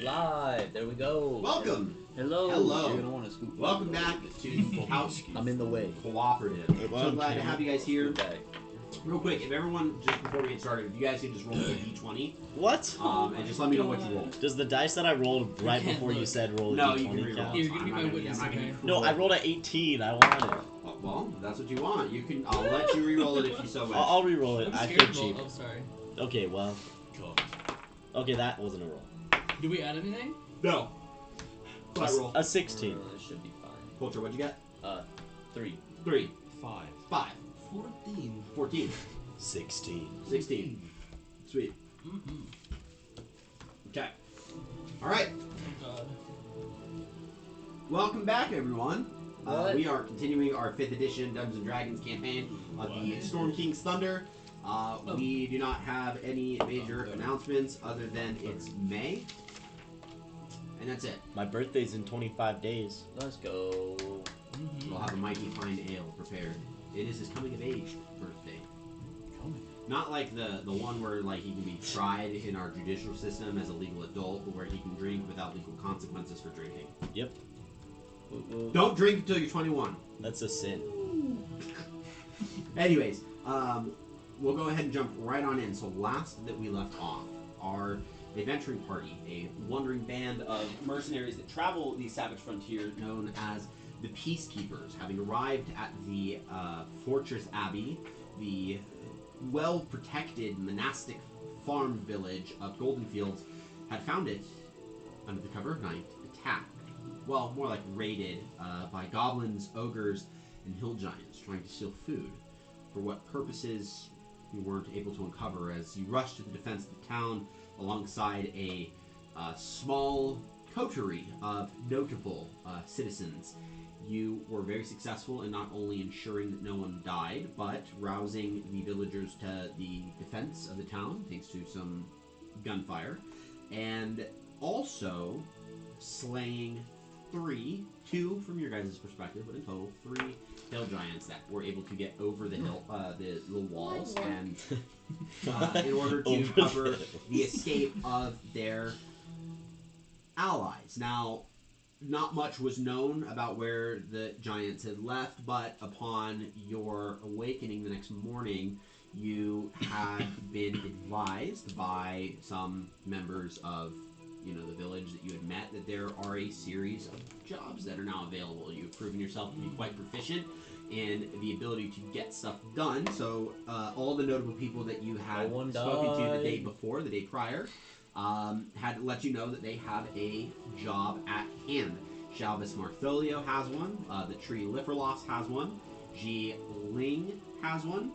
Live. There we go. Welcome. Hello. Hello. You're gonna want to scoop. Welcome back to the House I'm in the way. Cooperative. So glad to have you guys here. Okay. Real quick, if everyone, just before we get started, if you guys could just roll a d20, What? and just let me know what you rolled. Does the dice that I rolled right can't before you look. said roll a No, d20 you can reroll. count? You're gonna be I'm my not witness, I'm not gonna okay? be No, cruel. I rolled a 18. I want it. Well, that's what you want. You can. I'll let you reroll it if you so wish. I'll re-roll it. I'm I scared feel of cheap. roll. Oh, sorry. Okay, well. Cool. Okay, that wasn't a roll. Do we add anything? No. Flat roll. A 16. It should be fine. Culture, what'd you get? 3. 3. 5. 5. 14. 14. 16. 16. Sweet. Mm-hmm. Okay. All right. Oh God. Welcome back, everyone. What? We are continuing our 5th edition Dungeons & Dragons campaign of the Storm King's Thunder. We do not have any major announcements other than it's May. And that's it. My birthday's in 25 days. Let's go. We'll have a mighty fine ale prepared. It is his coming of age birthday. Not like the one where like he can be tried in our judicial system as a legal adult, but where he can drink without legal consequences for drinking. Yep. Don't drink until you're 21. That's a sin. Anyways, we'll go ahead and jump right on in. So last that we left off, our adventuring party, a wandering band of mercenaries that travel the savage frontier known as the Peacekeepers, having arrived at the Fortress Abbey, the well-protected monastic farm village of Golden Fields, had found it, under the cover of night, attacked. Well, more like raided by goblins, ogres, and hill giants trying to steal food. For what purposes, you weren't able to uncover as you rushed to the defense of the town alongside a small coterie of notable citizens. You were very successful in not only ensuring that no one died, but rousing the villagers to the defense of the town, thanks to some gunfire, and also slaying 2 from your guys' perspective, but in total 3 hill giants that were able to get over the hill, the walls, and in order to cover the escape of their allies. Now, not much was known about where the giants had left, but upon your awakening the next morning, you had been advised by some members of the village that you had met that there are a series of jobs that are now available. You've proven yourself to be quite proficient in the ability to get stuff done. So all the notable people that you had spoken to the day before, the day prior, had let you know that they have a job at hand. Shalvis Martholio has one. The Tree Lifferlos has one. Ji Ling has one.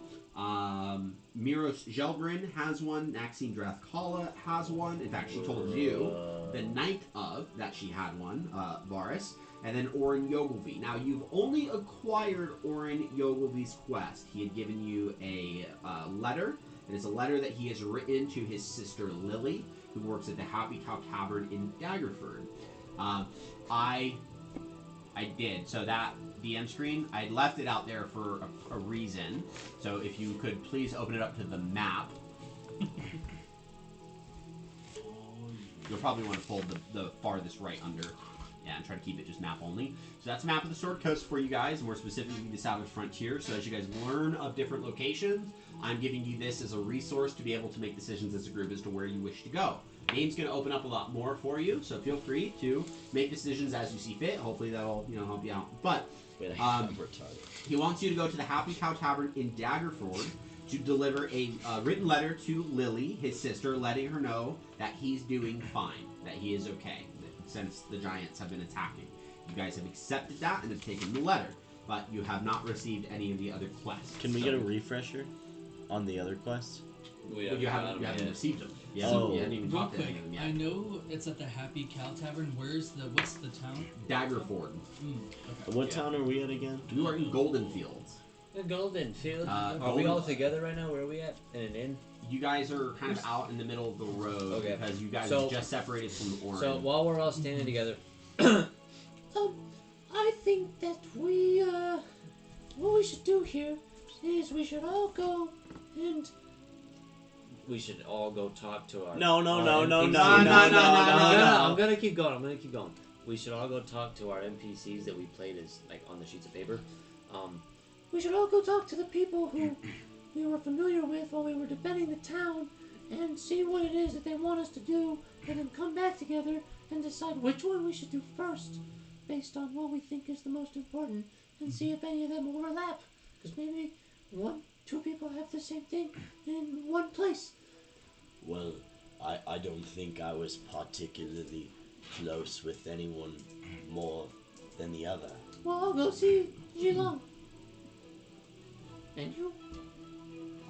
Miros Gelgrin has one. Maxine Drathkala has one. In fact, she told you the night of that she had one, Varus. And then Orin Yogolvi. Now, you've only acquired Orin Yogolvi's quest. He had given you a letter. It is a letter that he has written to his sister Lily, who works at the Happy Cow Tavern in Daggerford. I did. So that DM screen, I left it out there for a reason. So if you could please open it up to the map. You'll probably want to fold the farthest right under. Yeah, and try to keep it just map only. So that's a map of the Sword Coast for you guys, more specifically the Savage Frontier. So as you guys learn of different locations, I'm giving you this as a resource to be able to make decisions as a group as to where you wish to go. The game's going to open up a lot more for you, so feel free to make decisions as you see fit. Hopefully that'll help you out. But he wants you to go to the Happy Cow Tavern in Daggerford to deliver a written letter to Lily, his sister, letting her know that he's doing fine, that he is okay, since the giants have been attacking. You guys have accepted that and have taken the letter, but you have not received any of the other quests. Can we get a refresher on the other quests? You haven't received them. Yeah, Oh. you haven't even Real talked to quick, any of them yet. I know it's at the Happy Cow Tavern. What's the town? Daggerford. Okay. What town are we at again? You are in Golden Fields. The Golden Field. Are we Golden- all together right now? Where are we at? In an inn? You guys are kind of out in the middle of the road Okay. because you guys So- just separated from Orin. So while we're all standing together, I think that what we should do here is we should all go and we should all go talk to our. No, our no. NPCs. I'm gonna keep going. We should all go talk to our NPCs that we played as like on the sheets of paper. We should all go talk to the people who we were familiar with while we were defending the town, and see what it is that they want us to do, and then come back together and decide which one we should do first, based on what we think is the most important, and see if any of them overlap. Because maybe two people have the same thing in one place. Well, I don't think I was particularly close with anyone more than the other. Well, I'll go see Jilong. And you?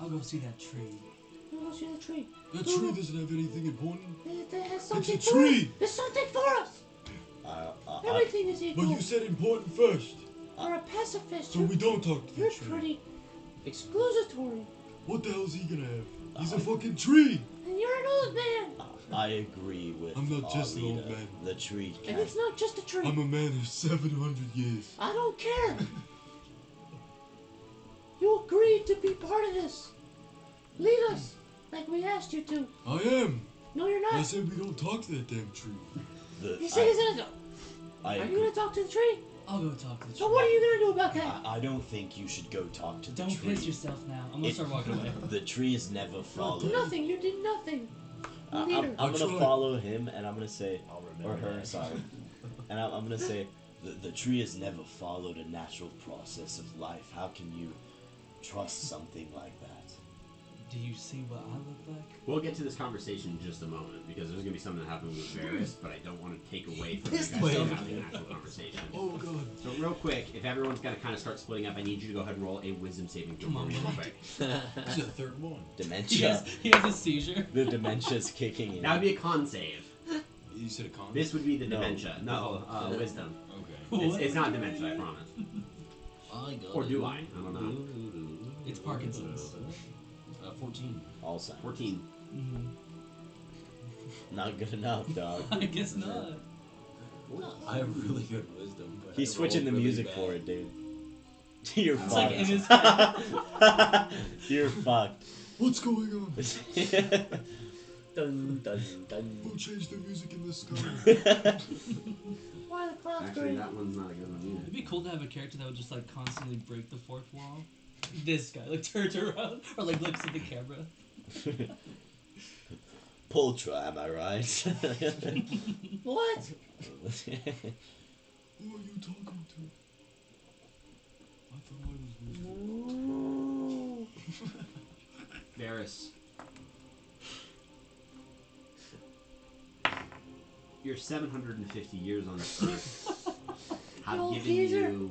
I'll go see that tree. You'll go see the tree. That tree doesn't have anything important. It has something It's a for tree. us. There's something for us. Everything is equal. But you said important first, You're a pacifist. so we don't talk to the You're tree. pretty exclusatory. What the hell's he gonna have? He's a fucking tree. And you're an old man. I agree with I'm not our just an old leader. man. The tree And can. it's not just a tree. I'm a man of 700 years. I don't care. You agreed to be part of this. Lead us, like we asked you to. I am. No, you're I not. said we don't talk to that damn tree. He said he's gonna. I Are you agree. gonna talk to the tree? I'll go talk to the tree. So what are you gonna do about that? I don't think you should go talk to the Don't tree. piss yourself now. I'm gonna start walking away. The tree is never followed. Nothing. You did nothing. Leader. I'm I'll gonna try. follow him, and I'm gonna say, I'll or her, sorry, and I'm gonna say, the tree has never followed a natural process of life. How can you trust something like that? Do you see what I look like? We'll get to this conversation in just a moment because there's gonna be something that happened with Varys, but I don't want to take away from you This guys way. from having an actual conversation. Oh god. So real quick, if everyone's gonna kind of start splitting up, I need you to go ahead and roll a wisdom saving throw Come for on, me real man. quick. This is the third one. Dementia. He has a seizure. The dementia's kicking in. That would be a con save. You said a con? This would be the No. dementia. No, wisdom. Okay. It's not dementia, I promise. Or do I? I don't know. It's Parkinson's. 14. Alzheimer's. 14. Mm-hmm. Not good enough, dog. I guess not. I have really good wisdom. But He's switching the music for it, dude. You're It's like fucked. in his You're fucked. What's going on? Dun dun dun. Who changed the music in the sky? Why are the clouds Actually, green? that one's not a good one It'd either. be cool to have a character that would just like constantly break the fourth wall. This guy like turns around or like looks at the camera. Pultra, am I right? What? Who are you talking to? I thought I was with you. Ooh. Varys. Your 750 years on this earth have No, given Caesar. you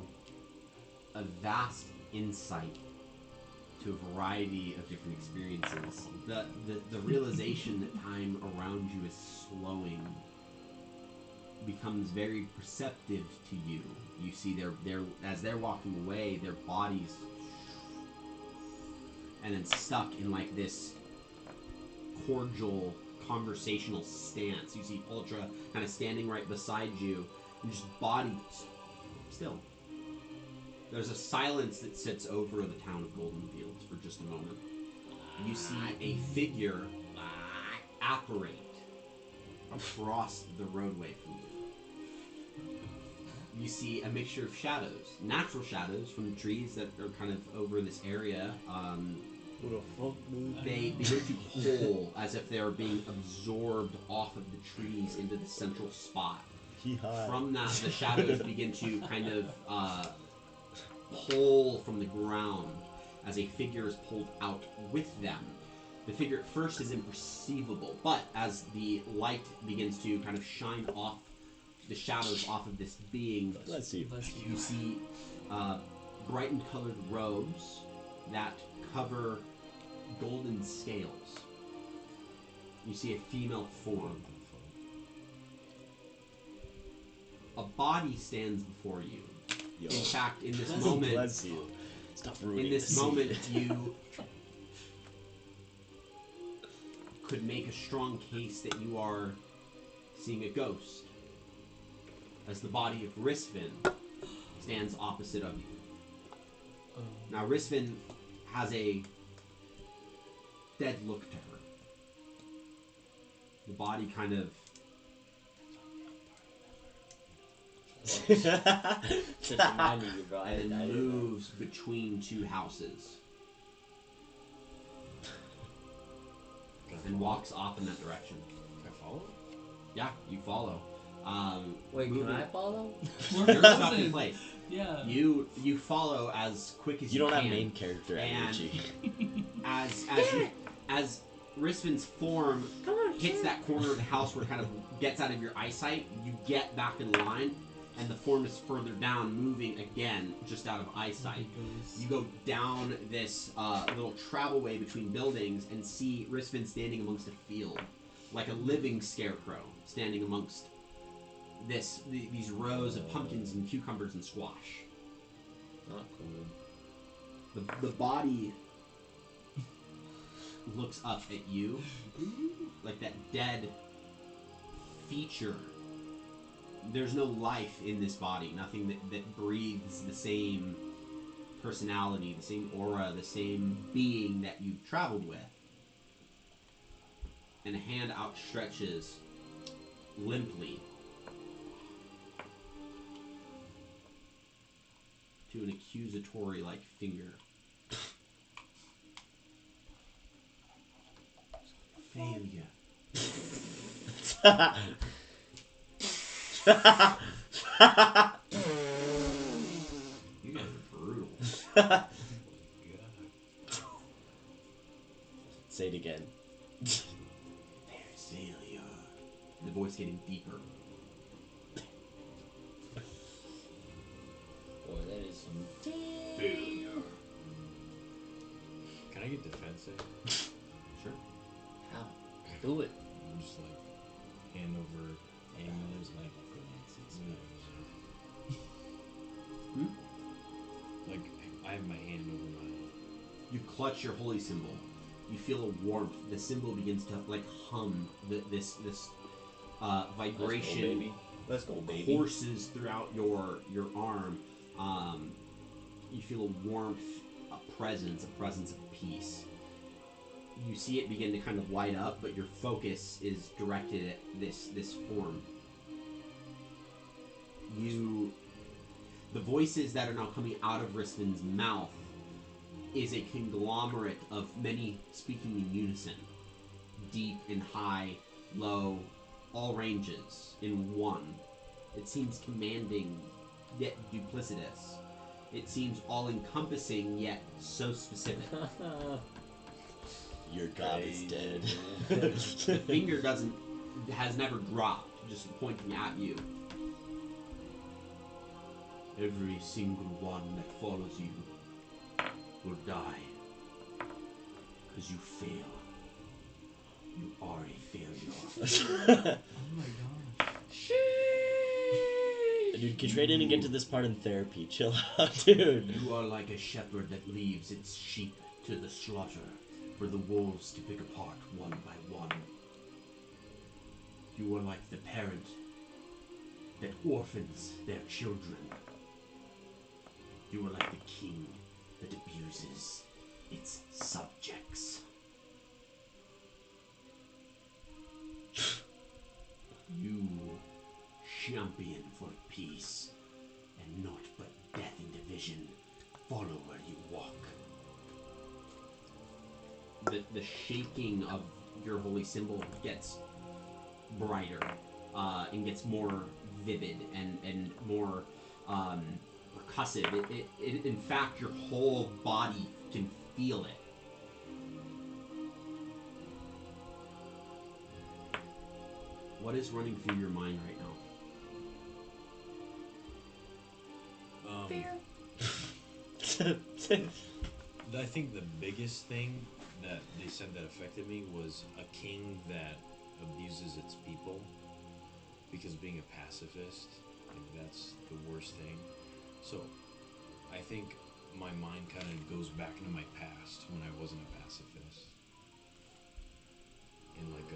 a vast insight to a variety of different experiences. The realization that time around you is slowing becomes very perceptive to you. You see they're as they're walking away, their bodies and then stuck in like this cordial conversational stance. You see Ultra kind of standing right beside you and just bodies still. There's a silence that sits over the town of Golden Fields for just a moment. You see a figure apparate across the roadway from you. You see a mixture of shadows, natural shadows from the trees that are kind of over this area. Who the fuck moved? They begin to pull as if they are being absorbed off of the trees into the central spot. Hee-haw. From that, the shadows begin to kind of pull from the ground as a figure is pulled out with them. The figure at first is imperceivable, but as the light begins to kind of shine off the shadows off of this being, Let's see. you see bright and colored robes that cover golden scales. You see a female form. A body stands before you. Yo. In fact, in this Bless moment, Bless you. Stop ruining in this the moment, scene. you could make a strong case that you are seeing a ghost, as the body of Risvin stands opposite of you. Now, Risvin has a dead look to her. The body kind of Just reminding you, bro. I and didn't know. moves between two houses and walks off in that direction. Can I follow? Yeah, you follow. Wait, can moving- I follow? We're You're stuck in frozen. place. Yeah. You follow as quick as You you don't have can. main character And- energy. As Rispin's form Come on, hits that corner of the house where it kind of gets out of your eyesight, you get back in line, and the form is further down, moving again, just out of eyesight. You go down this little travelway between buildings and see Rispin standing amongst a field, like a living scarecrow, standing amongst these rows of pumpkins and cucumbers and squash. Not cool. The body looks up at you, like that dead feature. There's no life in this body, nothing that breathes the same personality, the same aura, the same being that you've traveled with. And a hand outstretches limply to an accusatory like finger. Failure. You guys are brutal. Say it again. Failure. The voice getting deeper. Boy, that is some. Failure. Can I get defensive? Sure. How? Do it. I'm just like hand over amulets, like like I have my hand over my. You clutch your holy symbol. You feel a warmth. The symbol begins to like hum. This vibration Let's go, baby. courses throughout your arm. You feel a warmth, a presence of peace. You see it begin to kind of light up, but your focus is directed at this form. The voices that are now coming out of Rispin's mouth is a conglomerate of many speaking in unison. Deep and high, low, all ranges in one. It seems commanding, yet duplicitous. It seems all-encompassing, yet so specific. Your god is dead. The finger has never dropped, just pointing at you. Every single one that follows you will die. Because you fail. You are a failure. Oh my gosh. Dude, can you trade in and get to this part in therapy? Chill out, dude. You are like a shepherd that leaves its sheep to the slaughter for the wolves to pick apart one by one. You are like the parent that orphans their children. You are like the king that abuses its subjects. You, champion for peace, and naught but death and division, follow where you walk. The shaking of your holy symbol gets brighter and gets more vivid and more percussive. It in fact, your whole body can feel it. What is running through your mind right now? I think the biggest thing that they said that affected me was a king that abuses its people. Because being a pacifist, like, that's the worst thing. So, I think my mind kind of goes back into my past when I wasn't a pacifist. In like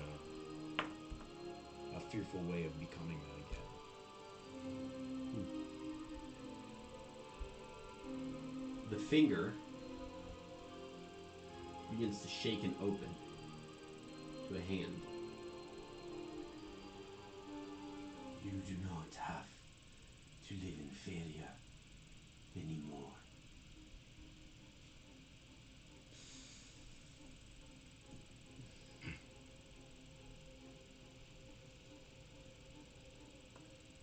a fearful way of becoming that again. The finger begins to shake and open to a hand. You do not have to live in failure anymore.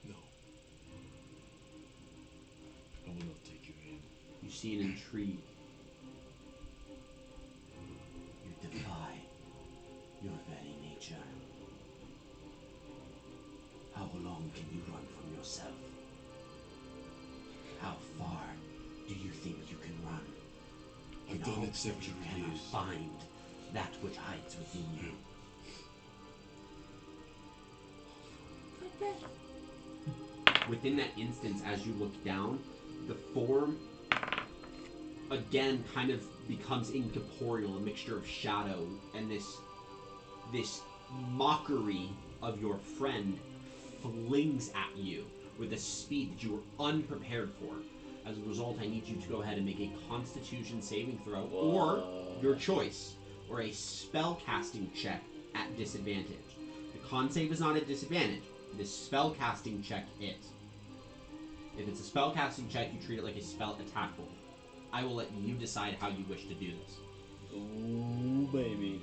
No. I will not take your hand. You see an intrigue. You defy your very nature. How long can you run from yourself? How far do you think you can run? In I've done it hopes that you 700 cannot years. find that which hides within you. Within that instance, as you look down, the form again kind of becomes incorporeal, a mixture of shadow and this mockery of your friend flings at you with a speed that you were unprepared for. As a result, I need you to go ahead and make a Constitution saving throw, or your choice, or a spell casting check at disadvantage. The con save is not at disadvantage. The spell casting check is. If it's a spell casting check, you treat it like a spell attack roll. I will let you decide how you wish to do this. Ooh, baby.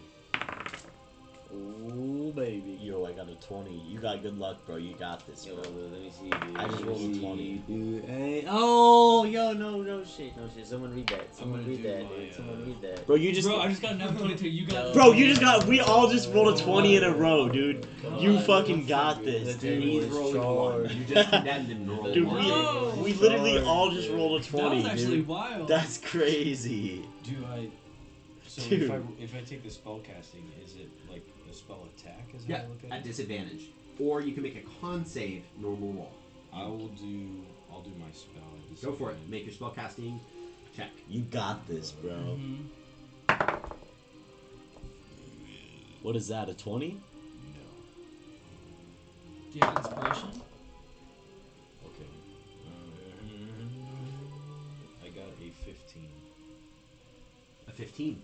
Ooh, baby. Yo, I got a 20. You got good luck, bro. You got this, Yo, bro. let me see, dude. I just Let me rolled a see, 20. dude. Hey. Oh, yo, no shit. Someone read that. Someone gonna read do that, my, dude. Someone read that. Bro, you just... Bro, I just got a number 22. You got. Bro, you just got... We all just rolled a 20 in a row, dude. Come You on, fucking got this, The dude dude. He's was rolling one. charged. You just condemned him to roll Dude, one. Bro. we literally Charged, all just dude. rolled a That 20, was actually dude. wild. That's crazy. Do I? So Dude. if I take the spell casting, is it like a spell attack? Is Yeah, how I look at at it? disadvantage. Or you can make a con save, normal roll. I'll do my spell. At Go for it. disadvantage. Make your spell casting check. You got this, bro. Mhm. What is that, a 20? No. Do you have inspiration? Okay. I got a 15. A 15.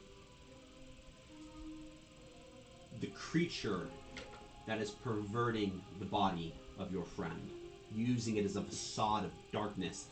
The creature that is perverting the body of your friend, using it as a facade of darkness,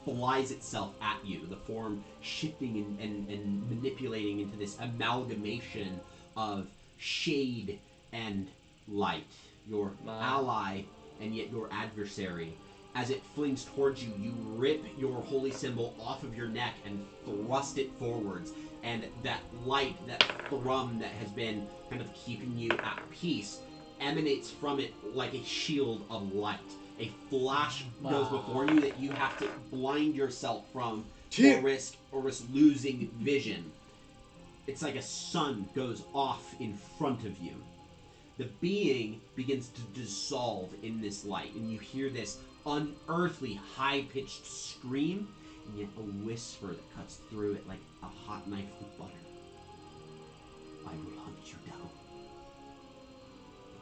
flies itself at you, the form shifting and manipulating into this amalgamation of shade and light. Your ally and yet your adversary. As it flings towards you, you rip your holy symbol off of your neck and thrust it forwards. And that light, that thrum that has been kind of keeping you at peace, emanates from it like a shield of light. A flash goes before you that you have to blind yourself from or risk losing vision. It's like a sun goes off in front of you. The being begins to dissolve in this light, and you hear this unearthly, high-pitched scream, and yet a whisper that cuts through it like a hot knife with butter. I will hunt you down.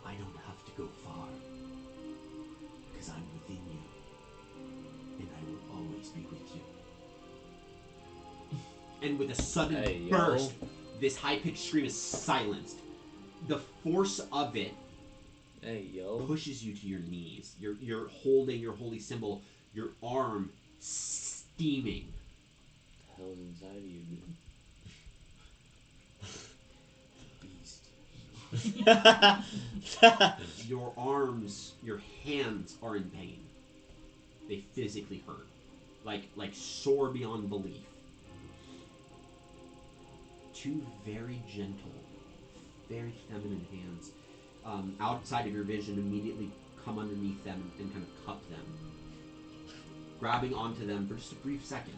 I don't have to go far, because I'm within you, and I will always be with you. And with a sudden Hey, yo. burst, this high-pitched scream is silenced. The force of it Hey, yo. pushes you to your knees. You're holding your holy symbol, your arm steaming. The hell's inside of you, dude? Beast. Your arms, your hands are in pain. They physically hurt. Like sore beyond belief. Two very gentle, very feminine hands outside of your vision immediately come underneath them and kind of cup them. Grabbing onto them for just a brief second.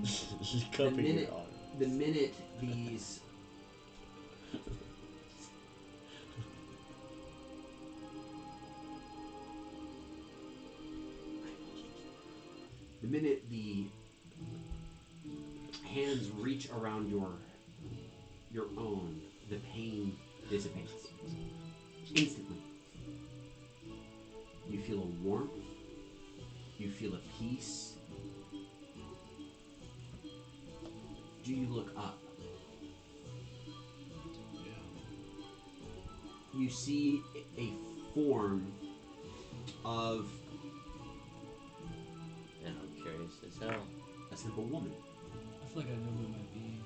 Just cupping minute- your arm. The minute these the minute the hands reach around your own, the pain dissipates. Instantly. You feel a warmth. You feel a peace. Do you look up? Yeah. You see a form of And I'm curious as hell. a simple woman. I feel like I know who it might be.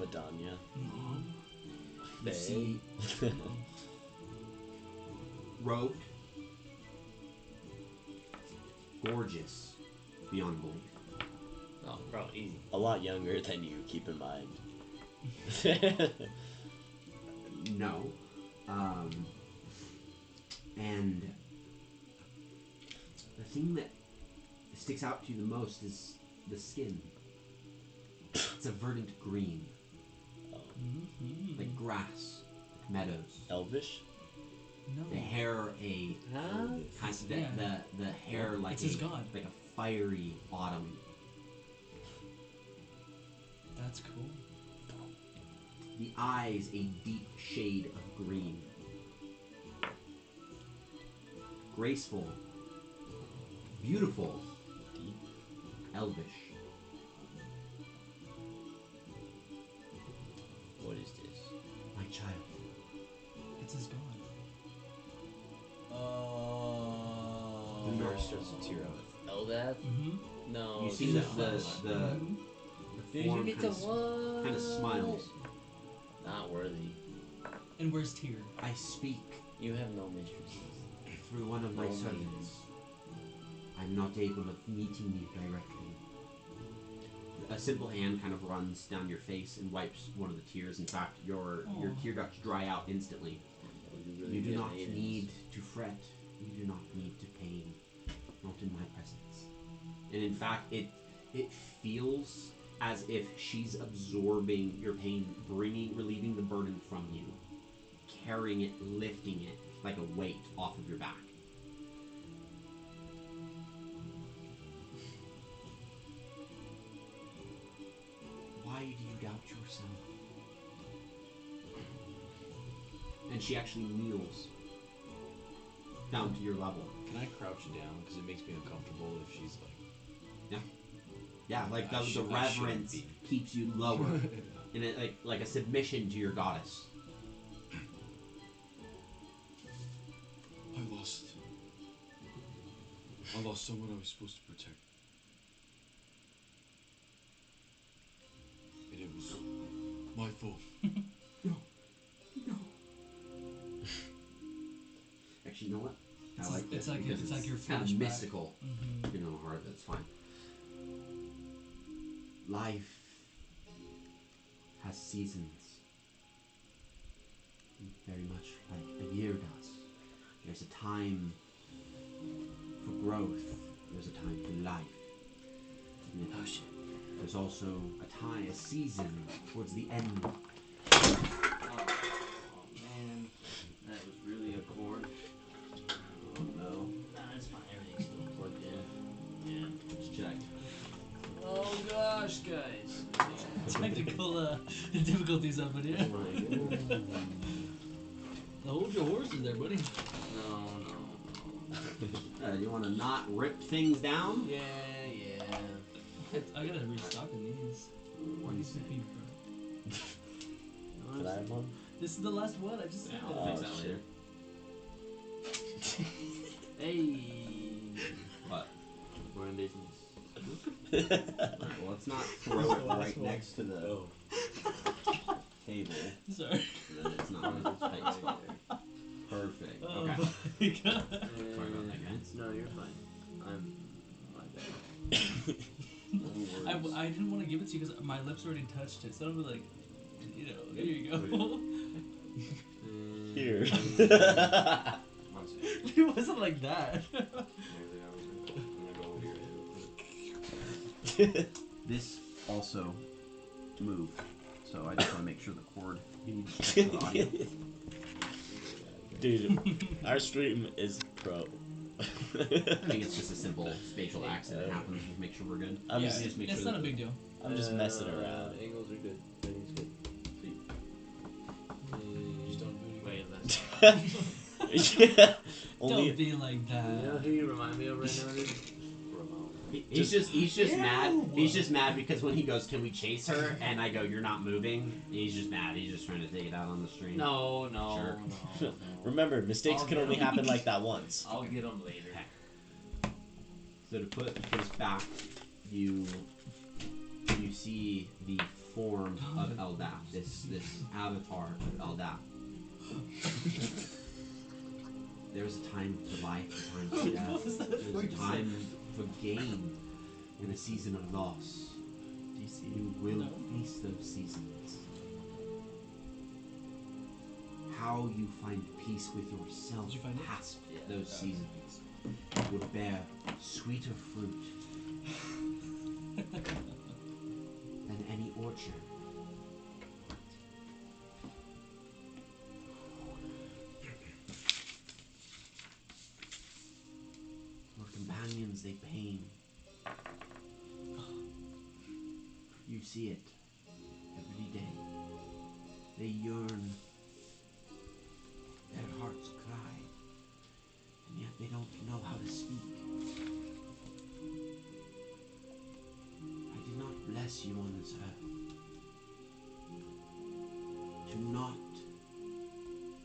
Vidania. You see robed, gorgeous, beyond belief. Oh, bro, easy. A lot younger than you, keep in mind. No. And the thing that sticks out to you the most is the skin. It's a verdant green, like grass, like meadows. Elvish? No. The hair, a Huh? kind of Yeah. the hair like It's his god. like a fiery autumn. That's cool. The eyes, a deep shade of green. Graceful, beautiful, elvish. What is this? My child. It's his god. The nurse starts to tear up. Eldath? Mm-hmm. No. You see she's the not. the Did form you get to what? kind of smiles. Not worthy. And where's Tyr? I speak You have no mistresses. through one of my No servants. means. I'm not able of meeting you directly. A simple hand kind of runs down your face and wipes one of the tears. In fact, your Aw. tear ducts dry out instantly. You do not need to fret. You do not need to pain. Not in my presence. And in fact, it feels as if she's absorbing your pain, relieving the burden from you, carrying it, lifting it like a weight off of your back. Why do you doubt yourself? And she actually kneels down to your level. Can I crouch down? Because it makes me uncomfortable if she's like. Yeah, like I the shouldn't reverence be. keeps you lower, and it like a submission to your goddess. I lost someone I was supposed to protect. And it was my fault. Actually, you know what? I It's like like- this it's like- because it's like your kind of flashback. mystical. Mm-hmm. You know, heart of it's fine. Life has seasons, very much like a year does. There's a time for growth. There's a time for life. And Oh shit. there's also a season towards the end. Oh man. That was really a corn. Oh no! Nah, it's fine. Everything's still plugged in. Yeah. Just check. Oh gosh, guys. Technical difficulties up in Oh here. my god. Hold your horses there, buddy. No. You want to not rip things down? Yeah. I gotta restock on these. What do you say? Can I have one? This is the last one. I just said Yeah, it. I'll fix Oh, that shit. later. Hey. What? We're in business. Alright, well, let's not throw it right next to the Oh. table. Sorry. So that it's not in its tight spot. Perfect. Oh Okay. my god. Sorry about that, guys. No, you're fine. I'm my bad. I didn't want to give it to you because my lips already touched it, so I'll be like, you know, here you go. Here. One second. It wasn't like that. I'm gonna go over here. This also moved, so I just want to make sure the cord. You need to check the audio. Dude, our stream is pro. I think it's just a simple spatial accident that happens. Just make sure we're good. I'm Yeah, just make It's sure not a that big deal. I'm just messing around. Angles are good. Everything's good. Just don't do it again. Wait, let's. Only Don't be like You know that. who you remind me of right now, dude? Ramon. He's just mad. Ew. He's just mad because when he goes, "Can we chase her?" and I go, "You're not moving." He's just mad. He's just trying to take it out on the stream. No, Sure. no. Remember, mistakes I'll can get only him. happen like that once. I'll get them later. So to put us back, you see the form of Eldaf, this avatar of Eldaf. There's a time for life, a time for death. There's a time for gain and a season of loss. You will face those seasons. How you find peace with yourself Did you find it? past those seasons will bear sweeter fruit than any orchard. Your companions, they pain. You see it every day. They yearn. Their hearts cry. And yet they don't know how to speak. I did not bless you on this earth to not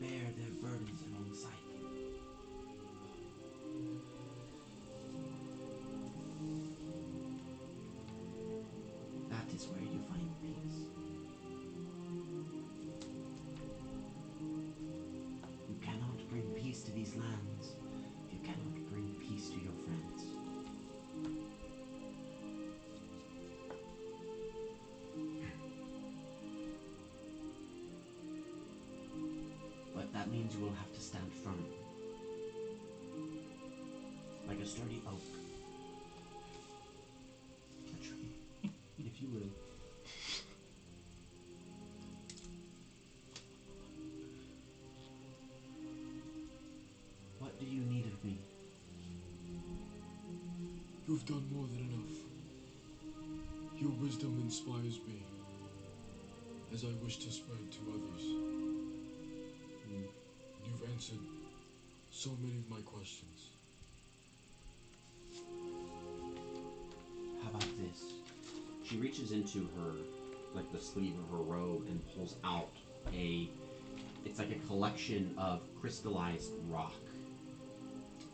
bear their burdens alongside them. That is where you find peace. You cannot bring peace to these lands if you cannot bring peace to your friends. But that means you will have to stand firm. Like a sturdy oak. A tree, if you will. What do you need of me? You've done more than enough. Your wisdom inspires me, as I wish to spread to others. You've answered so many of my questions. How about this? She reaches into her, like the sleeve of her robe, and pulls out it's like a collection of crystallized rock.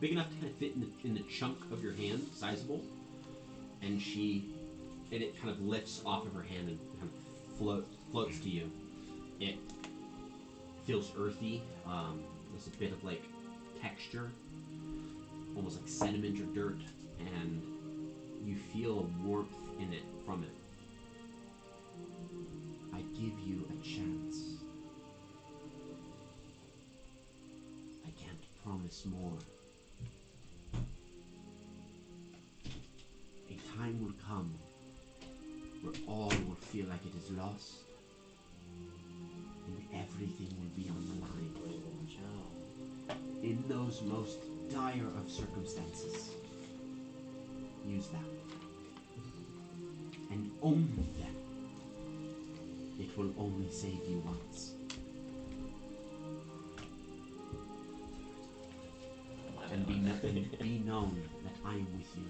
Big enough to kind of fit in the chunk of your hand, sizable. And it kind of lifts off of her hand and kind of floats to you. It feels earthy. There's a bit of like texture, almost like sediment or dirt, and you feel a warmth in it from it. I give you a chance. I can't promise more. A time will come where all will feel like it is lost, and everything will be on the line. In those most dire of circumstances, use that. And only then. It will only save you once. And be known that I am with you.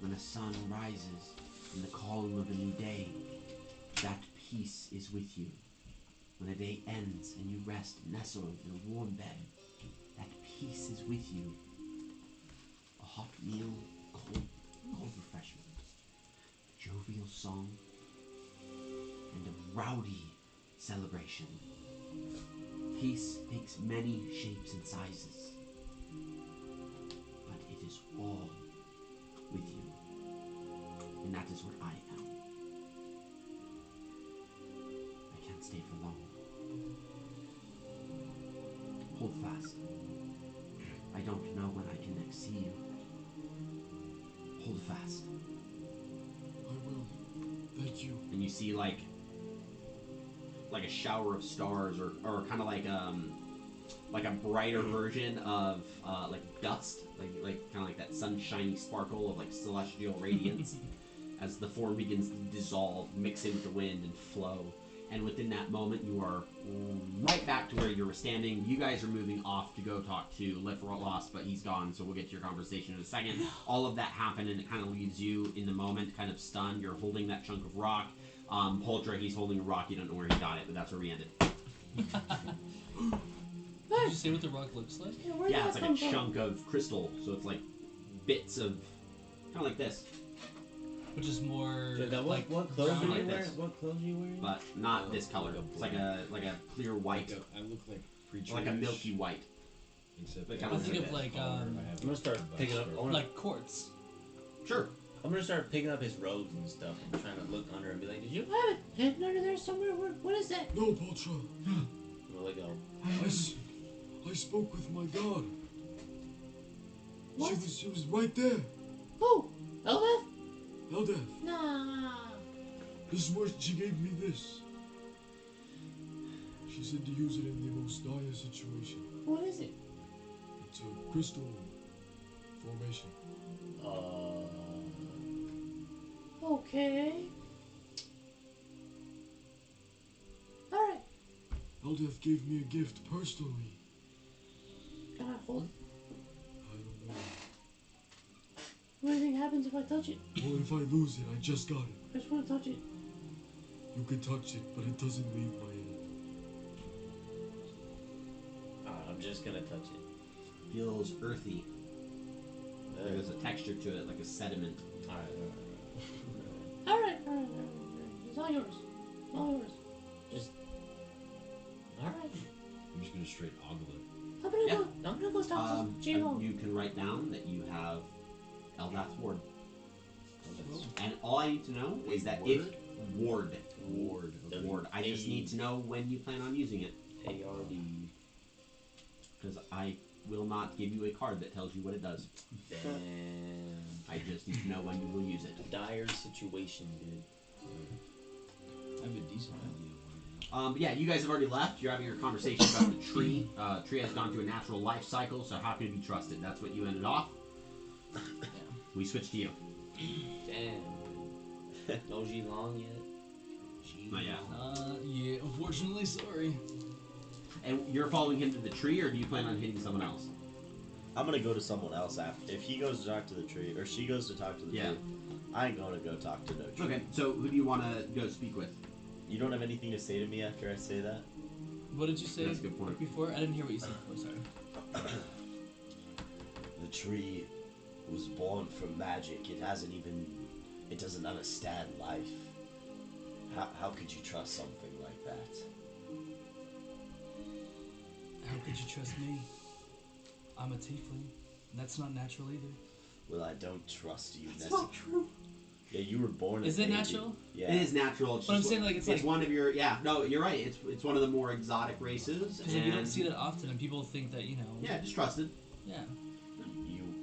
When the sun rises in the calm of a new day, that peace is with you. When the day ends and you rest nestled in a warm bed, that peace is with you. A hot meal, cold refreshment, a jovial song, and a rowdy celebration. Peace takes many shapes and sizes, but it is all with you. And that is where I am. I can't stay for long. Hold fast. I don't know when I can next see you. Hold fast. I will. Thank you. And you see like a shower of stars, or kind of like a brighter version of like dust, like kind of like that sunshiny sparkle of like celestial radiance as the form begins to dissolve, mix in with the wind and flow. and within that moment, you are right back to where you were standing. You guys are moving off to go talk to Lifrost, but he's gone, so we'll get to your conversation in a second. All of that happened, and it kind of leaves you in the moment, kind of stunned. You're holding that chunk of rock. Poltra, he's holding a rock. You don't know where he got it, but that's where we ended. Did you say what the rock looks like? Yeah, where did Yeah, that it's like come a from? chunk of crystal, so it's like bits of, kind of like this, Which is more Dude, that like what clothes brown are you like wearing? this. What clothes are you wearing? but not Oh, this color. like a It's like a clear white, I look like preacher. like a milky white. Except like that kind of I think have of like, color, I have I'm gonna start a picking up. vest I wanna, like quartz. Sure. I'm gonna start picking up his robes and stuff and trying to look under and be like, "Did you have it hidden under there somewhere? What is that?" No, Poltra. Where do I go? I spoke with my god. What? She was right there. Who? Elbeth? Eldeth. Nah. This was she gave me this. She said to use it in the most dire situation. What is it? It's a crystal formation. Okay. All right. Eldeth gave me a gift personally. Can I hold it? I don't know. What do you think happens if I touch it? Well, if I lose it, I just got it. I just want to touch it. You can touch it, but it doesn't leave my hand. I'm just gonna touch it. Feels earthy. There's a texture to it, like a sediment. All right. All right. It's all yours. All yours. Just. All right. I'm just gonna straight ogle it. I'm gonna go talk to Gino. You can write down that you have Eldath's ward. And all I need to know is that if ward. I just need to know when you plan on using it. ARD. Because I will not give you a card that tells you what it does. Damn. I just need to know when you will use it. Dire situation, dude. I have a decent idea of what But yeah, you guys have already left. You're having your conversation about the tree. Tree has gone through a natural life cycle, so how can it be trusted? That's what you ended off. We switch to you. Damn. No G Long yet? Not yet. Yeah, unfortunately, sorry. And you're following him to the tree, or do you plan on hitting someone else? I'm gonna go to someone else after. If he goes to talk to the tree, or she goes to talk to the Yeah. tree, I ain't gonna go talk to no tree. Okay, so who do you want to go speak with? You don't have anything to say to me after I say that? What did you say That's a good point. before? I didn't hear what you said before, sorry. The tree was born from magic. It doesn't understand life. How could you trust something like that? How could you trust me? I'm a tiefling. And that's not natural either. Well, I don't trust you It's not true. Yeah, you were born Is a it baby. natural? Yeah. It is natural. It's But I'm just saying, like, it's like- one of your. Yeah, no, you're right. It's one of the more exotic races. Because like, you don't and- see that often, and people think that, you know. Yeah, just trusted. Yeah.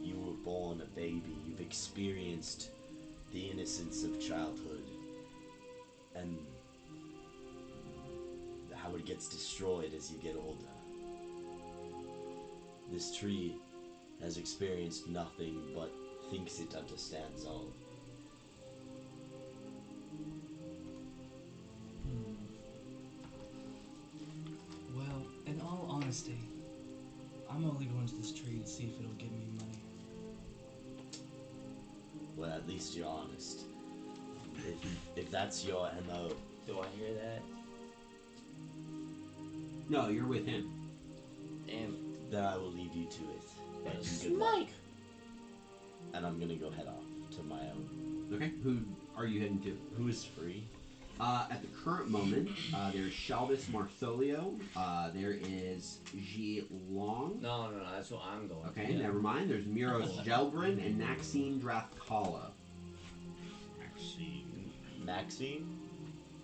You were born a baby. You've experienced the innocence of childhood and how it gets destroyed as you get older. This tree has experienced nothing but thinks it understands all. Well, in all honesty, I'm only going to this tree to see if it'll give me money. Well, at least you're honest. If that's your MO, Do I hear that? No, you're with him. Damn. then I will leave you to it. And It's good luck. Mike. And I'm gonna go head off to my own. Okay, who are you heading to? Who is free? At the current moment, there's Shalvis Martholio. There is Ji Long. No, that's what I'm going. Okay, Yeah. never mind. There's Miros Gelbrin and Naxine Drathkala. Maxine?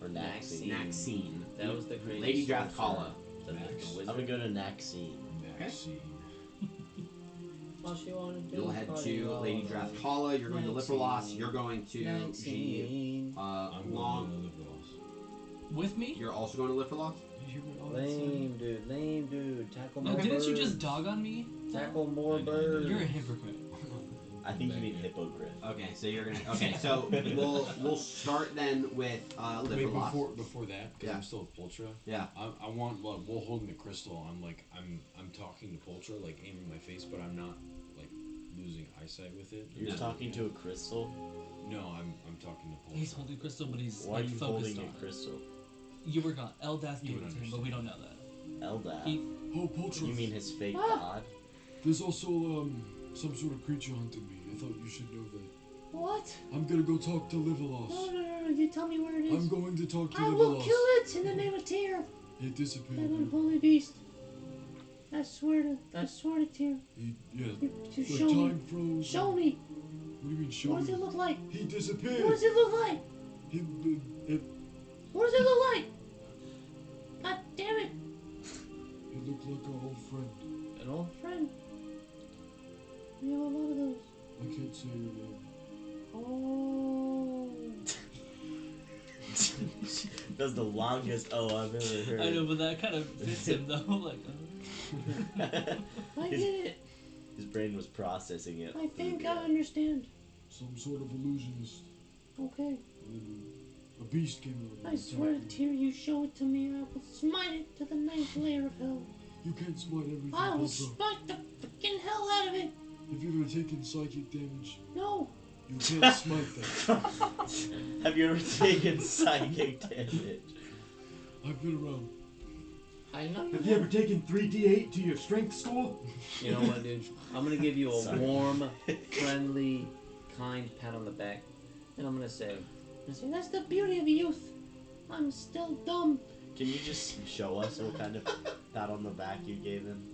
Or Maxine. Naxine? Naxine. That was the crazy Lady sorcerer. Drathkala. The wizard. I'm gonna go to Naxine. Maxine. All she wanted to do You'll was head party to all Lady over. Drathkala. You're going to Liferlos. Maxine. You're going to Ji Maxine. I'm Long. going to Liverpool. With me? You're also going to Liferlos? You hear what all that said? Lame dude. Tackle No, more didn't birds. you just dog on me? Tackle more I know, birds. You're a hypocrite. I think you mean hippogriff. Okay, so you're gonna. Okay, so we'll start then with Wait, Liverlost. before that, because Yeah. I'm still with Pultra. Yeah. I want like while holding the crystal, I'm talking to Pultra, like aiming my face, but I'm not like losing eyesight with it. You're No. talking to a crystal? No, I'm talking to Pultra. He's holding crystal, but he's Why are like you focused holding on a it. crystal? You were gone. Eldath You gave would it to him, but we don't know that. Eldad. He- Oh, Poltroth. You mean his fake Ah! god? There's also some sort of creature hunting me. I thought you should know that. What? I'm gonna go talk to Liverlost. No. You tell me where it is. I'm going to talk to I will Liverlost. kill it in the name of Tyr. It disappeared. That man. unholy beast. I swear to Tyr. Yeah. You Like show me. time froze. Show me. What do you mean show What does me? it look like? He What disappeared. does it look like? It What does it look like? God damn it. looked like our old friend. An old friend. We have a lot of those. I can't say your name. Oh. That's the longest oh I've ever heard. I know, but that kind of fits him though. Like, I his, get it. his brain was processing it. I think I understand. Some sort of illusionist. Okay. And a beast came out. and I swear to attacked me. Tyr, you show it to me, I will smite it to the ninth layer of hell. You can't smite everything, I will Poltroth. smite the freaking hell out of it. If you've ever taken psychic damage, No. you can't smite that. Have you ever taken psychic damage? I've been around. I know Have you ever taken 3d8 to your strength score? You know what, dude? I'm gonna give you a Sorry. warm, friendly, kind pat on the back, and I'm gonna say, that's the beauty of youth. I'm still dumb. Can you just show us what kind of pat on the back you gave him?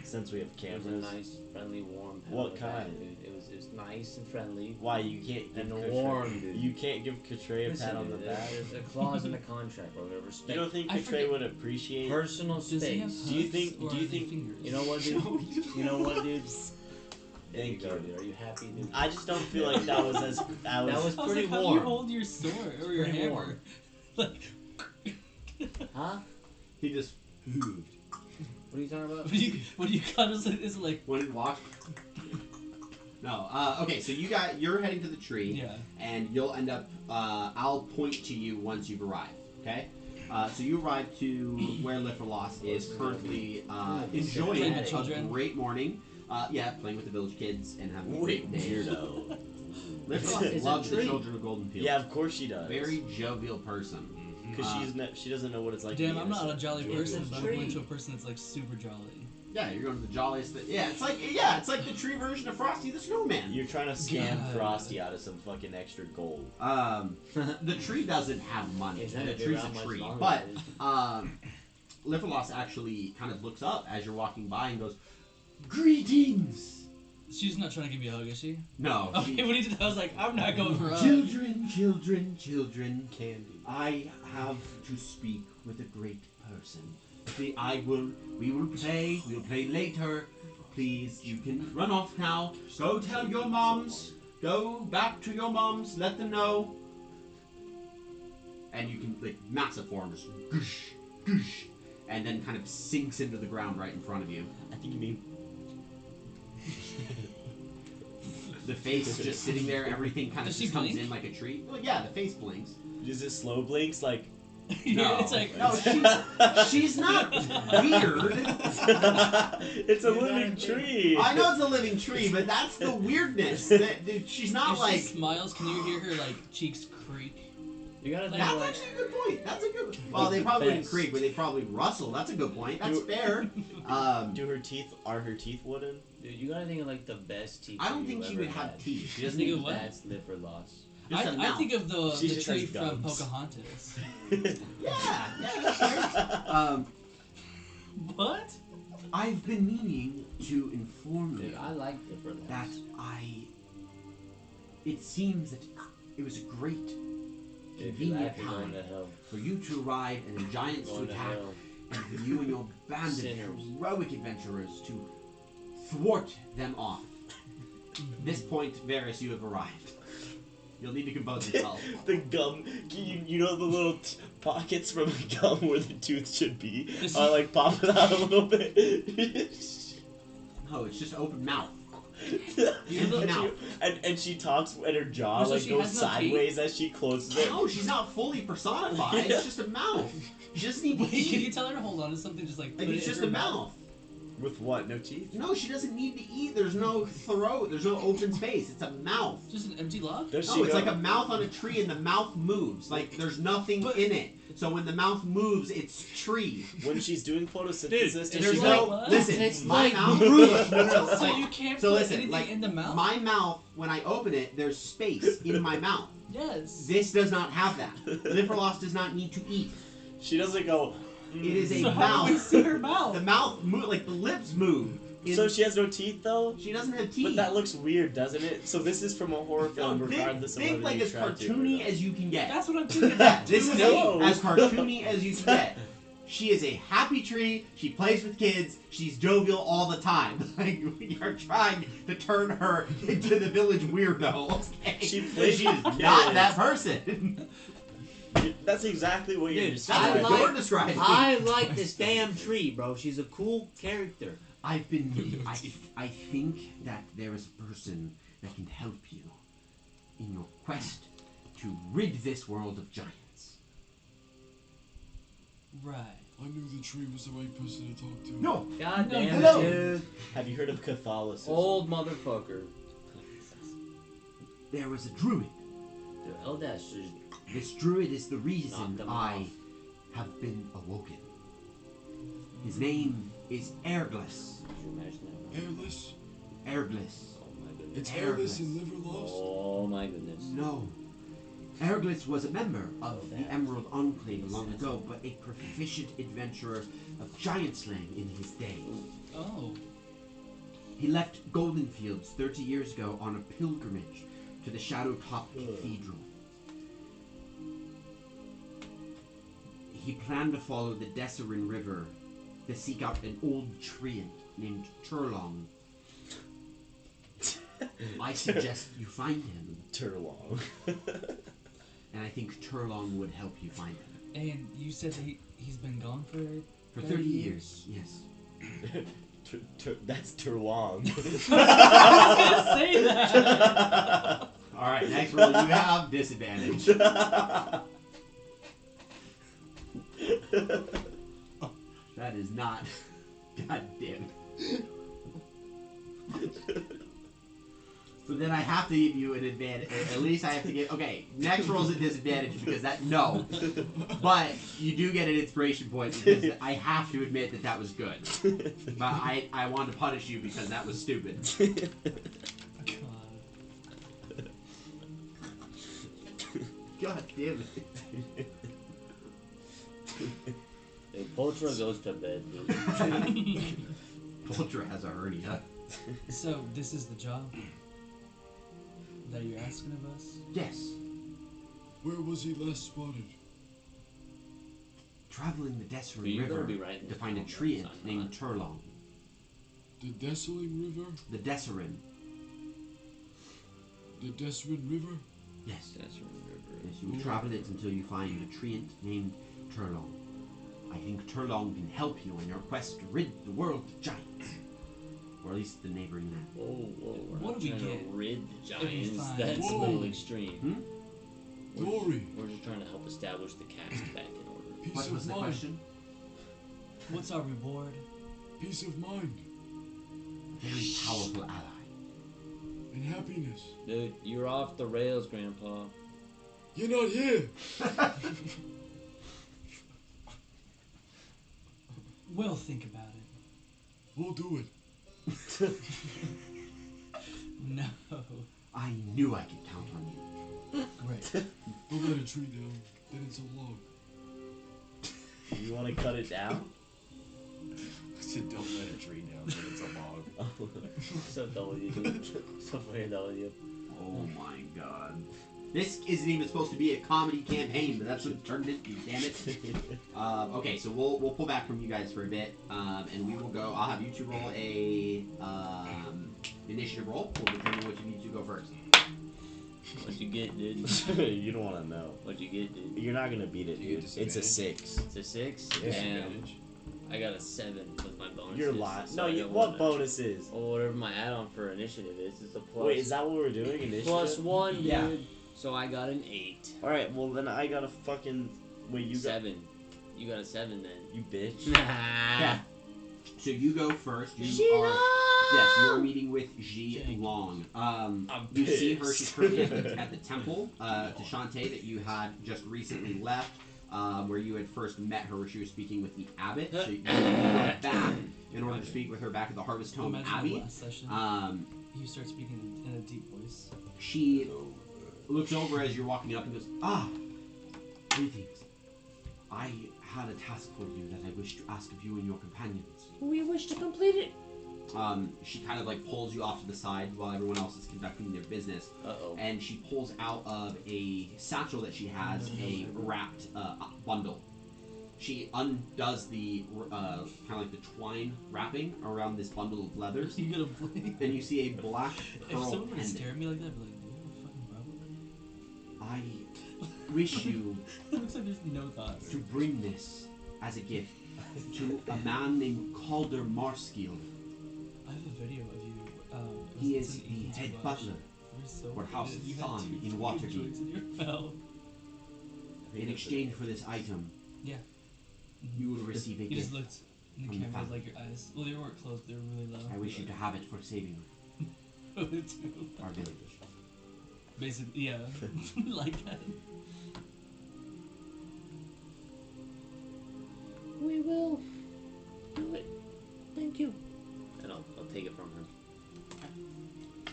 Since we have It was a cameras. nice, friendly, warm pat What on the back, kind? dude. It was nice and friendly. Why you can't give And Katray- warm, dude. You can't give Katray a Listen, pat on the dude, back. there's a clause in the contract where we respect You don't think I Katray forget- would appreciate? personal does he have space. Do you hooves think- or do you are they think- fingers? You know what, dude? You know what, dude? There Thank you go, you. dude. Are you happy, dude? I just don't feel like that was as. That was I was pretty like, how do you warm. hold your sword or your Pretty hammer? warm. Like, Huh? He just hooved. What are you talking about? when you kind of like, it's like, When he walked. No. Okay. So you're heading to the tree. yeah. And you'll end up. I'll point to you once you've arrived. Okay. So you arrive to where Liverlost is currently enjoying Playing a with children. great morning. Yeah, playing with the village kids and having a Wait, great day. weirdo. Liverlost It's a loves the tree. children of Golden Field. Yeah, of course she does. Very jovial person. Because she doesn't know what it's like. to Damn, be I'm not a innocent. jolly It's person, a but I'm tree. going to a person that's like super jolly. Yeah, you're going to the jolliest. It's like the tree version of Frosty the Snowman. You're trying to scam God. Frosty out of some fucking extra gold. The tree doesn't have money. It's not The gonna be tree's around a much tree, longer, but dude. Liverlost actually kind of looks up as you're walking by and goes, "Greetings." She's not trying to give me a hug, is she? No, Okay, she- when he did that, I was like, I'm not going for a hug. children, children, children. Candy. I have to speak with a great person. We'll play later. Please, you can run off now. Go tell your moms. Go back to your moms. Let them know. And you can, like, massive form just goosh, goosh, and then kind of sinks into the ground right in front of you. I think you mean. The face is just sitting there. Everything kind of Does she just comes blink? in like a tree. Well, yeah, the face blinks. Is it slow blinks? Like. Yeah, it's like, No, she's not weird. It's a living tree. I know it's a living tree, but that's the weirdness. That she's not if like. she smiles, can you hear her like cheeks creak? You gotta think That's like, actually a good point. That's a good. Well, they probably wouldn't Fence. creak, but they probably rustle. That's a good point. That's Do- fair. Are her teeth wooden? dude, you gotta think of like the best teacher I don't you think she ever would have had. teeth. She Think doesn't. of what? That's Liverlost. Just a I mouth. think of She the just tree has from gums. Pocahontas. Yeah, that's fair. What? I've been meaning to inform Dude, you I like Liverlost. that It seems that it was a great, If you convenient laugh, you're going time to hell. for you to arrive and the giants to Going to attack, hell. and for you and your band of Sinners. heroic adventurers to thwart them off. At this point, Varys, you have arrived. You'll need to compose yourself. The gum, you know the little pockets from the gum where the tooth should be? Is I he- like pop it out a little bit. Oh, it's just open mouth. Empty mouth. And she talks and her jaw So like she goes has no sideways as she closes it. No, she's not fully personified. It's just a mouth. She doesn't need to Wait, can you eat. tell her to hold on to something? Just like Like, put it's it in just her a mouth. With what? No teeth? No, she doesn't need to eat. There's no throat. There's no open space. It's a mouth. Just an empty log. There No, she it's goes. like a mouth on a tree, and the mouth moves. Like there's nothing But- in it. So when the mouth moves, it's tree. When she's doing photosynthesis, Dude, does There's she no. go? what? Listen, It's my like mouth. fruit. No, no, So like, you can't so put listen, anything like, in the mouth. my mouth, when I open it, there's space in my mouth. Yes. This does not have that. Liverlost does not need to eat. She doesn't go. It is a So how do we mouth. see her mouth? The mouth move, like the lips move. So she has no teeth though. She doesn't have teeth. But that looks weird, doesn't it? So this is from a horror film, No, regardless of think whether like you as try to. cartoony as you can get. That's what I'm thinking. Yeah, this is No. as cartoony as you can get. She is a happy tree. She plays with kids. She's jovial all the time. Like we are trying to turn her into the village weirdo. Okay? She plays She with is kids. not that person. That's exactly what you're Dude, That's describing. what like- you're describing. I like this damn tree, bro. She's a cool character. I've been. I think that there is a person that can help you in your quest to rid this world of giants. Right. I knew the tree was the right person to talk to. No, God No, damn hello. it, dude. Have you heard of Catholicism? Old motherfucker. there was a druid. Dude, Eldash just This druid is the knocked reason them I off. have been awoken. His name is Erglis. Could you imagine that? Airless? Erglis. Oh my goodness. It's airless and liver lost? Oh my goodness. No. Erglis was a member of the That Emerald Enclave makes long sense. ago, but a proficient adventurer of giant slaying in his day. Oh. He left Golden Fields 30 years ago on a pilgrimage to the Shadow-Top Cathedral. He planned to follow the Desserin River to seek out an old treant named Turlong. I suggest you find him, Turlong. and I think Turlong would help you find him. And you said that he's been gone for For 30 years, yes. That's Turlong. I was gonna say that. Alright, next roll you have disadvantage. That is not. God damn it. So then I have to give you an advantage. At least I have to get. Okay, next roll's a disadvantage because that. No. But you do get an inspiration point because I have to admit that that was good. But I wanted to punish you because that was stupid. God. God damn it. Hey, Potra goes to bed, dude. Ultra has a hernia. So this is the job that you're asking of us? Yes. Where was he last spotted? Traveling the But Desserin you're gonna River be right in to the find a comments, treant I'm named not. Turlong. The Desoling River? The Desserin. The Desrin River? Yes. That's from the river. Yes, you will travel it until you find a treant named Turlong. I think Turlong can help you in your quest to rid the world of giants. Or at least the neighboring land. Whoa, whoa, we're What not do we trying to get rid the giants. find- That's a Whoa. little extreme. Glory. We're just trying to help establish the caste back in order. Peace What of was the mind. question? What's our reward? Peace of mind. A very powerful ally. And happiness. Dude, you're off the rails, Grandpa. You're not here. We'll think about it. We'll do it. No. I knew I could count on you. Great. Don't let a tree down. Then it's a log. You want to cut it down? I said, don't let a tree down, but it's a log. So W, dude. So funny W. Oh my god. This isn't even supposed to be a comedy campaign, but that's what it turned into, damn it. Okay, so we'll pull back from you guys for a bit, and we will go. I'll have you two roll a initiative roll. We'll determine which of you two go first. What'd you get, dude? You don't want to know. What'd you get, dude? You're not gonna beat it, Do you dude. get It's a disadvantage? 6. It's a 6? Yeah. Damn. Disadvantage? I got a 7 with my bonuses. You're lying. so No, I you, don't what wanna- bonuses? Or whatever my add-on for initiative is. It's a plus. Wait, is that what we're doing? Initiative? plus 1, dude. Yeah. So I got an 8. Alright, well then I got a fucking. Wait, you got. 7. You got a 7 then. You bitch. Yeah. So you go first. You Sheila! are yes, you are meeting with Ji Long. You see her. She's currently at the temple to Shantae that you had just recently left, where you had first met her, where she was speaking with the abbot. So you went back in order to speak with her back at the Harvest Home Imagine the Abbey. last session. You start speaking in a deep voice. She looks over as you're walking up and goes, "Ah, greetings. I had a task for you that I wish to ask of you and your companions." We wish to complete it. She kind of like pulls you off to the side while everyone else is conducting their business, Uh-oh. and she pulls out of a satchel that she has a wrapped bundle. She undoes the kind of like the twine wrapping around this bundle of leathers, You gotta blink. and you see a black If pearl someone were to stare pendant. at me like that, I'd be like, do you have a fucking problem? I wish you It looks like there's no thoughts. to bring this as a gift to a man named Calder Marskiel. I have a video of you. He it's is an the Ethan's head watch. butler You're so for House good. You had Thon 2 in fucking Waterdeep. drugs in your mouth. In exchange for this item, Yeah. you will receive a You just gift. looked in the from the camera family. like your eyes. Well, they weren't closed. They were really low. I wish you to have it for saving our village. Basically, yeah. Like that. We will do it. Thank you. And I'll take it from her.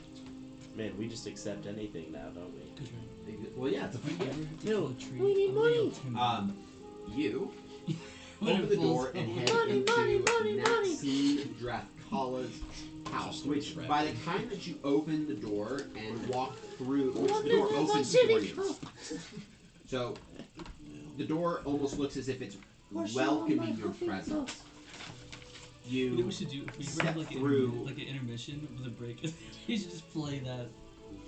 Man, we just accept anything now, don't we? Good try. Well, yeah, it's a free If you gift. ever have to No, kill a tree, we need I'm gonna money. yell timber. You When open it the pulls door and over. head Money, into money, money. Maxine Drathkala's house, which by the time that you open the door and walk through, which the door opens for you. So the door almost looks as if it's welcoming your presence. You know what You we should do? If we step have like through- like an intermission with a break, you should just play that.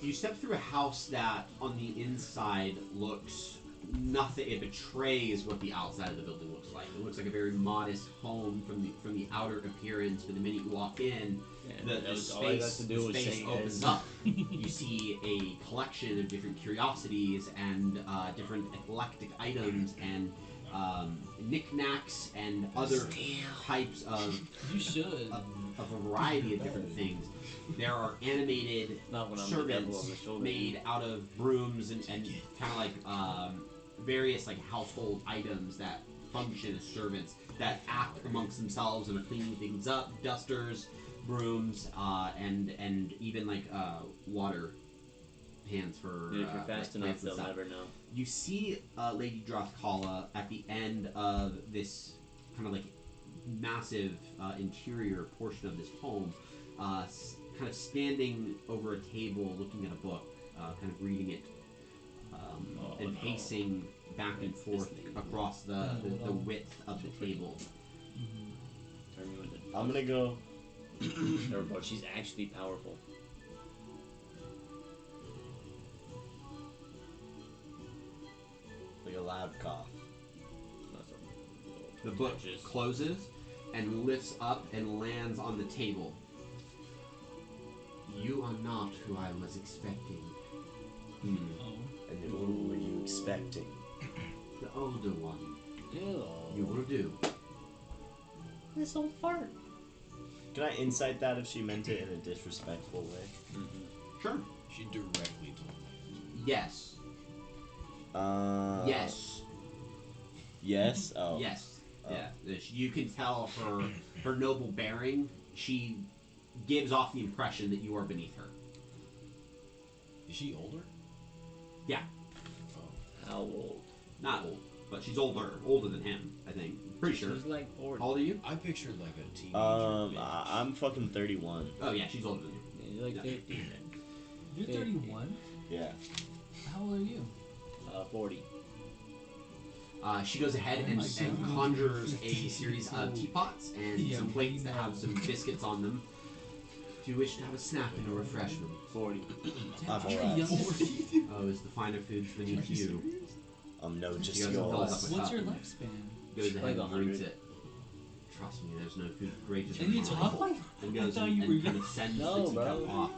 you step through a house that on the inside looks nothing. It betrays what the outside of the building looks like. It looks like a very modest home from the outer appearance, but the minute you walk in, the space opens up. You see a collection of different curiosities and different eclectic items and knickknacks and other types of You should. a variety of different things. There are animated Not when I'm the devil on the servants shoulder. made out of brooms and kind of like various like household items that function as servants that act amongst themselves and are cleaning things up. Dusters, brooms, and even like water pans for Dude, if you're fast like enough, plants and they'll stuff. never know. You see Lady Drothkala at the end of this kind of like massive interior portion of this home, kind of standing over a table looking at a book, kind of reading it, and no. pacing back and forth across the width of the table. Turn you into I'm gonna go. Or, but she's actually powerful. Like a loud cough. That's a The book Just- closes and lifts up and lands on the table. You are not who I was expecting. Oh. And then what were you expecting? The older one. Ew. You will do. This old fart. Can I insight that if she meant it in a disrespectful way? Sure. She directly told me. Yes. Yes. Yes? Oh. Yes. Oh. Yeah. You can tell her noble bearing. She gives off the impression that you are beneath her. Is she older? Yeah. Oh. How old? Not old, but she's older than him. I think. Pretty sure. She's like 40. How old are you? I pictured like a teenager. I'm fucking 31. Oh yeah, she's older than you. She's like Yeah. 50 then. You're 31? Yeah. How old are you? 40. She goes ahead Oh and, my and God. conjures a series of teapots and Yeah, some plates that we have know. some biscuits on them. Do you wish to have a snack and a refreshment? 40. I'm You're alright. young. Oh, is the finer foods beneath you? No, just She goes and fills yours. up a What's cup your and lifespan? Goes ahead Like and drinks 100. it. Trust me, there's no food greater Can you mine. talk like? And I goes thought and, you and were kind of sends No, the teacup bro. off.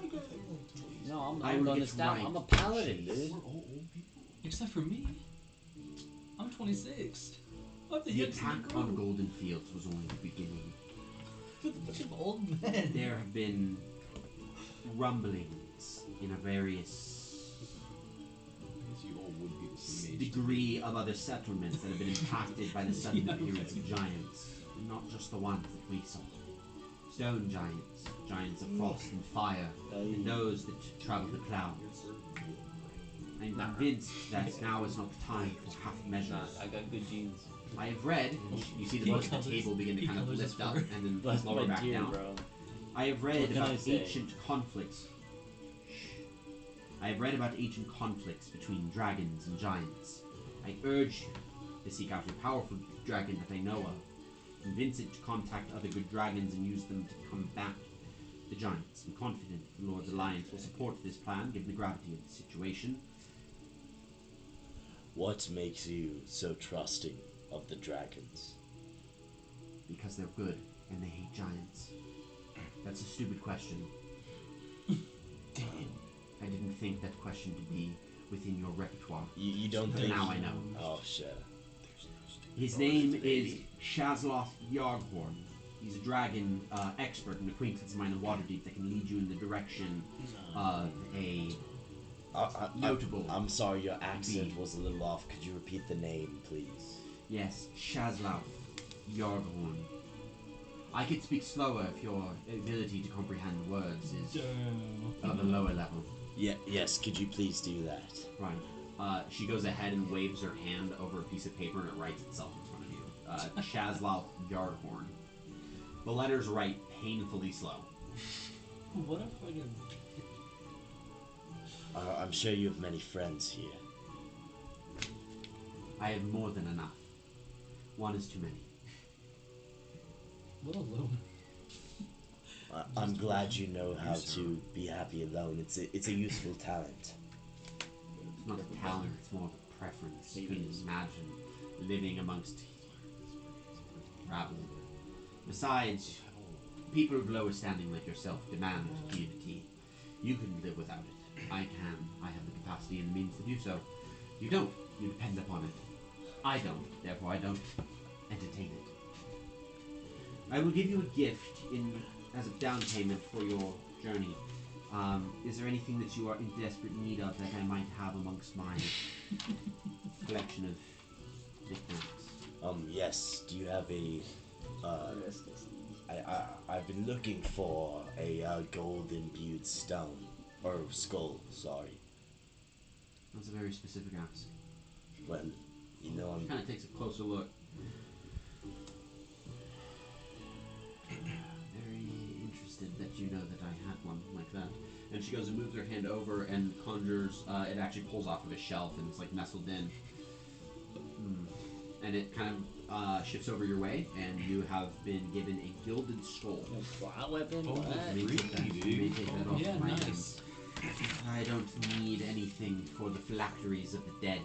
No, I'm I going will to get stout. right I'm a paladin, to dude. We're all old people. Except for me. I'm 26. I'm the The youngest in attack the on group. Golden Fields was only the beginning. With a bunch of old men. There have been rumblings in a various I guess you all would be the same age. degree of other settlements that have been impacted by the sudden Yeah, appearance right. of giants, and not just the ones that we saw. Stone giants, giants of frost and fire, and those that travel the clouds. I'm convinced that now is not the time for half measures. Nah, I got good genes. I have read, you see the most of the table begin to kind of lift up and then Bless lower my back dear, down. bro. I have read What can I about say? ancient conflicts. I have read about ancient conflicts between dragons and giants. I urge you to seek out a powerful dragon that I know of. Convince it to contact other good dragons and use them to combat the giants. I'm confident the Lord's Alliance will support this plan given the gravity of the situation. What makes you so trusting of the dragons? Because they're good and they hate giants. That's a stupid question. Damn. I didn't think that question to be within your repertoire. You don't But think? now I know. Oh shit. His name is Shazloth Yarghorn. He's a dragon expert and acquaintance of mine in Waterdeep that can lead you in the direction of a notable. I'm sorry, your accent was a little off. Could you repeat the name, please? Yes, Shazloth Yarghorn. I could speak slower if your ability to comprehend words is Damn. of a lower level. Yeah. Yes. Could you please do that? Right. She goes ahead and waves her hand over a piece of paper and it writes itself in front of you. Shazloth Yarghorn. The letters write painfully slow. What a fucking. I'm sure you have many friends here. I have more than enough. One is too many. What a loner. I'm glad you know how to be happy alone. It's a useful talent. It's not a talent, it's more of a preference. You can imagine living amongst rabble. Besides, people of lower standing like yourself demand unity. You can live without it. I can. I have the capacity and the means to do so. You don't. You depend upon it. I don't. Therefore, I don't entertain it. I will give you a gift as a down payment for your journey. Is there anything that you are in desperate need of that I might have amongst my collection of knickknacks? Yes. Do you have a? I've been looking for a gold imbued stone or skull. Sorry. That's a very specific ask. Well, you know I'm. Kind of takes a closer look. Very interested that you know that I had one like that. And she goes and moves her hand over and conjures. It actually pulls off of a shelf and it's like nestled in. And it kind of shifts over your way, and you have been given a gilded skull. A plot weapon? Oh, What? You may take that, you may take that off Yeah, of my nice. hands. I don't need anything for the phylacteries of the dead.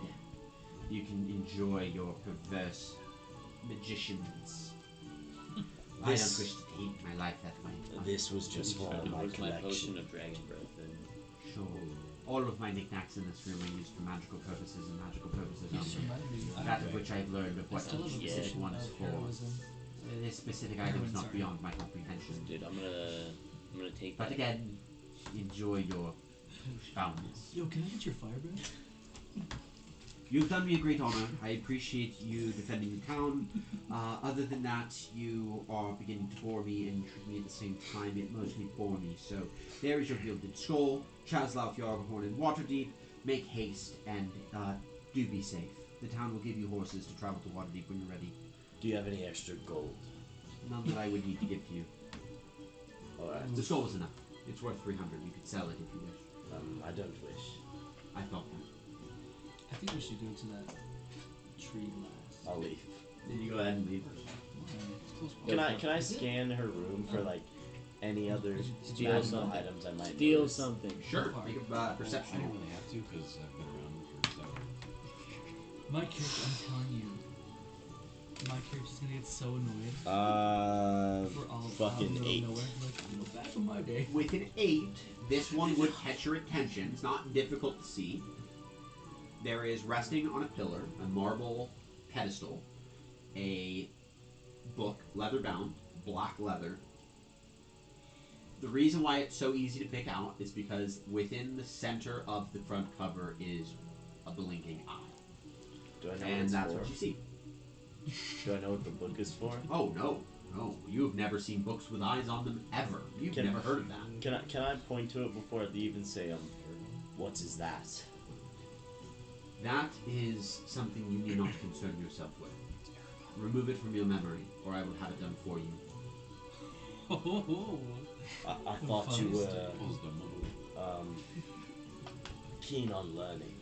You can enjoy your perverse magicians. I don't This- wish to take my life that way. This was just for my Where's my potion collection. of dragon breath? And Sure. All of my knickknacks in this room are used for magical purposes and magical purposes You just only. reminded me. That of which I've learned of I what still have a each specific position one is of for. heroism. This specific item is not Sorry. beyond my comprehension. dude, I'm gonna take But that. again, enjoy your fountains. Yo, can I get your firebrand? You've done me a great honor. I appreciate you defending the town. Other than that, you are beginning to bore me and intrigue me at the same time. It mostly bore me. So there is your gilded skull. Shazloth Yarghorn and Waterdeep. Make haste and do be safe. The town will give you horses to travel to Waterdeep when you're ready. Do you have any extra gold? None that I would need to give to you. Alright. The skull is enough. It's worth 300. You could sell it if you wish. I don't wish. I thought that. I think we should go to that tree last. I'll leave. Then you go ahead and leave. Go Can I Is it? scan her room for like any other Steal magical something. items I might Steal notice? something. Sure. Make a I perception. don't really have to because I've been around for so. My character, I'm telling you, My character's gonna get so annoyed. Uh, We're all fucking out in the middle of 8. nowhere. Like, back in my day. With an 8, this one would catch your attention. It's not difficult to see. There is resting on a pillar, a marble pedestal, a book, leather bound, black leather. The reason why it's so easy to pick out is because within the center of the front cover is a blinking eye. Do I know what And it's that's for? what you see. Do I know what the book is for? Oh, no. No. You have never seen books with eyes on them ever. You've Can- never heard of that. Can I point to it before I leave and say, what is that? That is something you need not concern yourself with. Remove it from your memory, or I will have it done for you. Oh. I thought you were Pulls the move. keen on learning.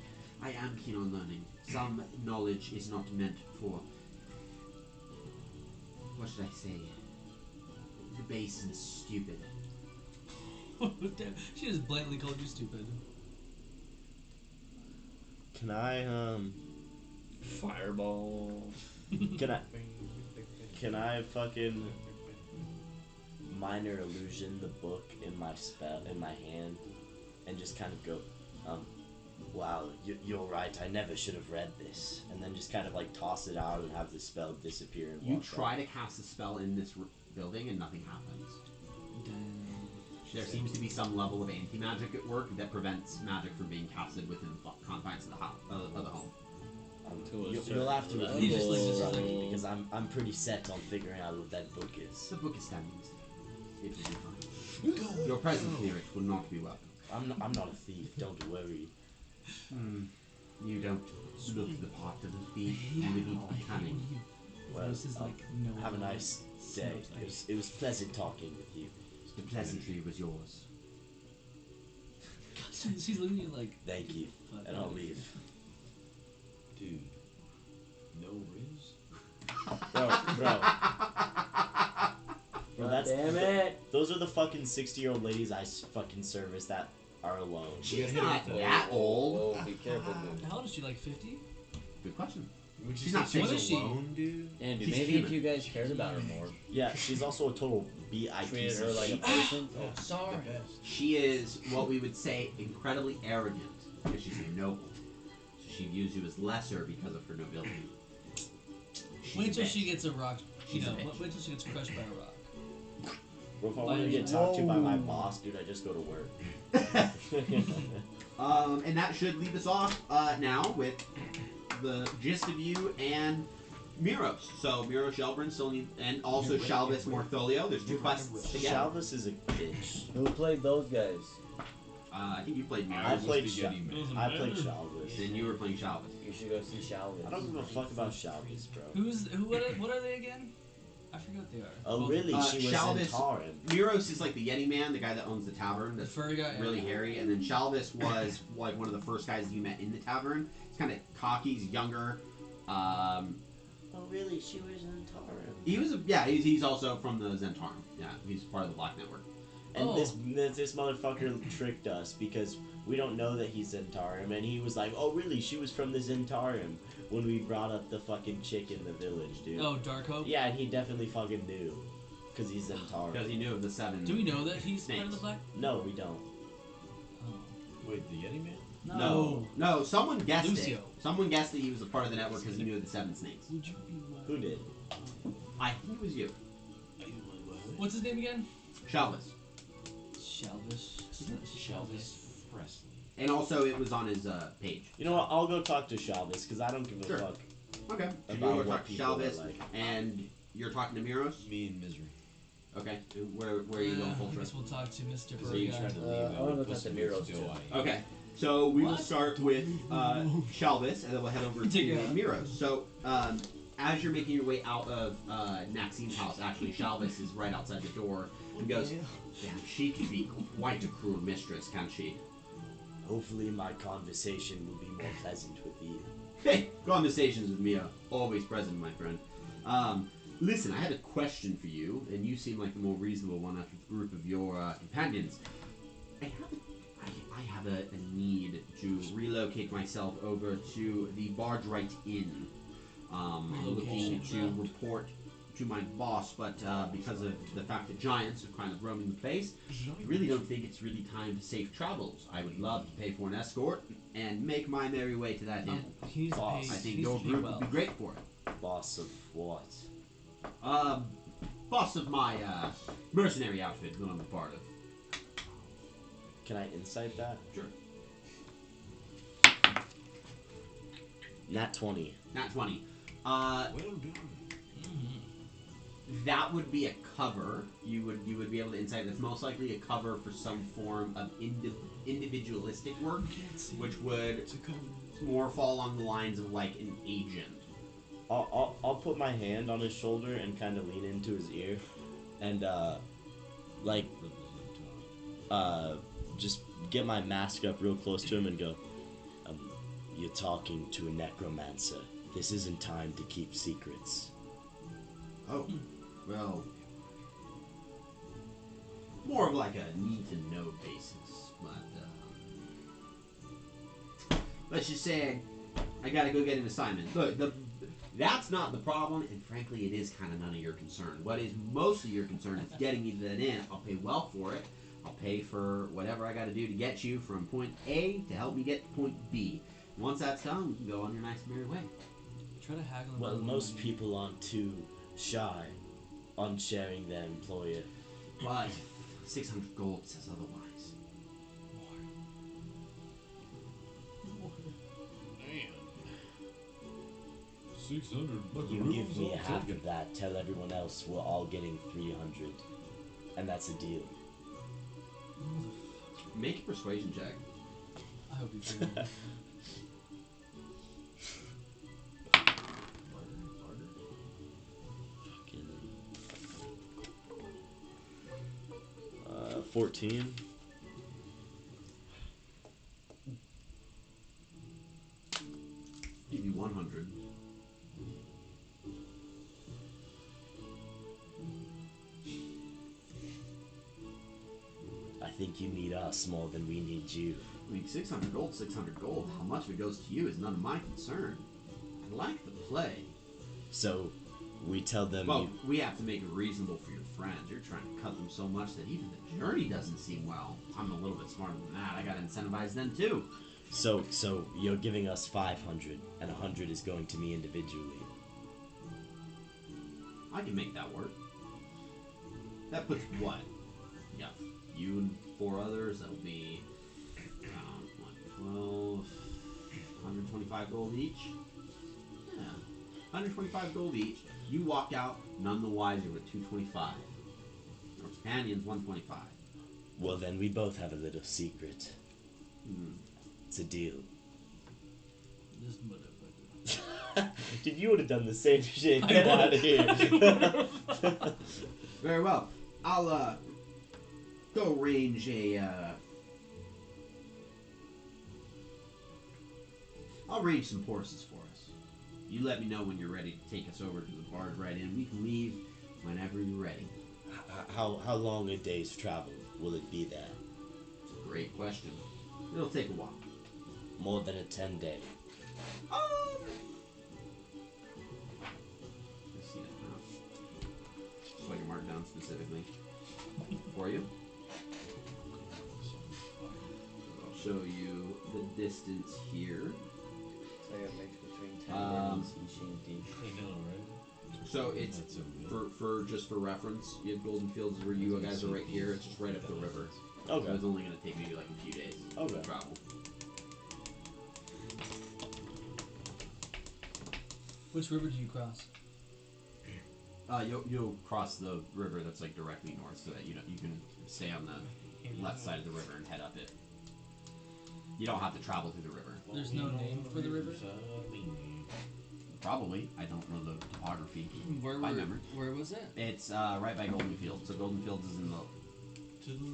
I am keen on learning. Some knowledge is not meant for... What should I say? The base and the stupid. Damn, she just blatantly called you stupid. Can I Fireball. can I fucking minor illusion the book in my hand and just kind of go, wow, you're right, I never should have read this, and then just kind of like toss it out and have the spell disappear and You walk try out. to cast a spell in this building and nothing happens. Damn. There seems to be some level of anti-magic at work that prevents magic from being casted within the confines of the home. To a You'll have to certain reveal level. this, brother, because I'm pretty set on figuring out what that book is. The book is standing still. It will be fine. Your presence near it will not be welcome. I'm not a thief, don't worry. You don't look the part of a thief. You would need to be cunning. Well, This is like no. have a nice day. It was pleasant talking with you. The pleasantry was yours. She's looking at you like. Thank you, fuck. and I'll leave. Dude. No riz? Bro, that's Damn it! Those are the fucking 60-year-old ladies I fucking service that are alone. She's not that old. Oh, be careful, dude. How old is she? Like 50? Good question. Would you She's say not she's What is she? alone, dude? And dude, She's maybe human. if you guys cared about her more, Yeah, she's also a total BIP treated piece her of like a shit. person. Yeah, Oh, sorry. The best. She is what we would say incredibly arrogant because she's a noble. So she views you as lesser because of her nobility. She's Wait a till bitch. she gets a rock. She's a Wait bitch. till she gets crushed by a rock. Well, if I wanted to get talked to by my boss, dude, I just go to work. And that should leave us off now with the gist of you and Miros. So Miros Shelburne still need, and also Shalvis Mortholio. There's two quests to get. Shalvis is a bitch. Who played those guys? I think you played I Miros. played the Shal- Yeti man. I played Shalvis. Then you were playing Shalvis. You should go see Shalvis. I don't give a fuck about Shalvis, bro. What are they again? I forget what they are. Oh, really? She was Shalvis- in Tarim. Miros is like the Yeti man, the guy that owns the tavern. The That's furry guy. really hairy. And then Shalvis was like one of the first guys that you met in the tavern. He's kind of cocky. He's younger. Oh, really? She was in Tarim. He was he's also from the Zentarum. Yeah, he's part of the Black Network. And Oh. this motherfucker tricked us because we don't know that he's Zentarum, and he was like, "Oh, really? She was from the Zentarum." When we brought up the fucking chick in the village, dude. Oh, Dark Hope. Yeah, and he definitely fucking knew, cause he's Because Zentarum. he knew of the 7. Do we know that he's part of the Snakes. Black? No, we don't. Oh. Wait, the Yeti man? No, someone guessed Lucio. it. Someone guessed that he was a part of the network because he knew of the 7 snakes. Would you be my... Who did? I think it was you. What's his name again? Shalvis. Shalvis. Shelvis Presley. And also, it was on his page. You know what? I'll go talk to Shalvis, cause I don't give a Sure. fuck Okay. So about you're what talking to people are Shalvis, like. and you're talking to Miros? Me and Misery. Okay. And where are you going full I trip? guess we'll talk to Mr. So Furry you Guy. tried to leave. I wanna look at the Miros too. Okay. So we will What? start with Shalvis, and then we'll head over to Yeah. Miros. So as you're making your way out of Naxine's house, actually, Shalvis is right outside the door and goes, "Damn, she can be quite a cruel mistress, can't she?" Hopefully, my conversation will be more pleasant with you. Hey, conversations with Mia, always present, my friend. Listen, I had a question for you, and you seem like the more reasonable one out of the group of your companions. I have a need to relocate myself over to the Barge Right Inn. I'm looking to report to my boss, but because of the fact that giants are kind of roaming the place, I really don't think it's really time for safe travels. I would love to pay for an escort and make my merry way to that inn. He needs to Boss. pay. I he think needs your to pay group well. would be great for it. Boss of what? Boss of my mercenary outfit that I'm a part of. Can I insight that? Sure. Nat 20. Nat 20. Well done. That would be a cover. You would be able to insight that's most likely a cover for some form of individualistic work, which would It's a cover. more fall along the lines of like an agent. I'll put my hand on his shoulder and kind of lean into his ear, and just get my mask up real close to him and go, you're talking to a necromancer. This isn't time to keep secrets. Oh, well, more of like a need to know basis, but let's just say I gotta go get an assignment. Look, that's not the problem, and frankly, it is kind of none of your concern. What is mostly your concern is getting you to that inn. I'll pay well for it. I'll pay for whatever I gotta do to get you from point A to help me get to point B. Once that's done, we can go on your nice merry way. Try to haggle him. Well, on most the- people aren't too shy on sharing their employer. But 600 gold says otherwise. Man. 600 You buckaroos. give me I'll half take of that, tell everyone else we're all getting 300. And that's a deal. Make a persuasion check. I hope you do. Fucking 14. Give you 100. I think you need us more than we need you. I mean, 600 gold, 600 gold. How much of it goes to you is none of my concern. I like the play. So we tell them Well, we have to make it reasonable for your friends. You're trying to cut them so much that even the journey doesn't seem well. I'm a little bit smarter than that. I gotta incentivize them too. so you're giving us 500 and 100 is going to me individually. I can make that work. That puts what? Yeah, you and 4 others. That'll be 12, 125 gold each. Yeah, 125 gold each. You walk out none the wiser with 225. Your companion's 125. Well, then we both have a little secret. Hmm. It's a deal. This motherfucker. Dude, you would have done the same shit. Get out of here. Very well. I'll go arrange I'll arrange some horses for us. You let me know when you're ready to take us over to the barge right in. We can leave whenever you're ready. How long a day's travel will it be there? It's a great question. It'll take a while. More than a 10-day. Let's see that map. So I can mark down specifically for you. I'll show you the distance here. So I got mixed between 10 Um, days and Shinty. I know, right? So it's That's a weird- for just for reference. You have Golden Fields is where you guys are right here. It's just right up the river. So Okay. it's only going to take maybe like a few days Okay. to travel. Which river do you cross? You'll cross the river that's like directly north, so that you can stay on the left side of the river and head up it. You don't have to travel through the river. There's no name for the river? Probably. I don't know the topography. Where By memory. Where was it? It's right by Golden Fields. So Golden Fields is in the To the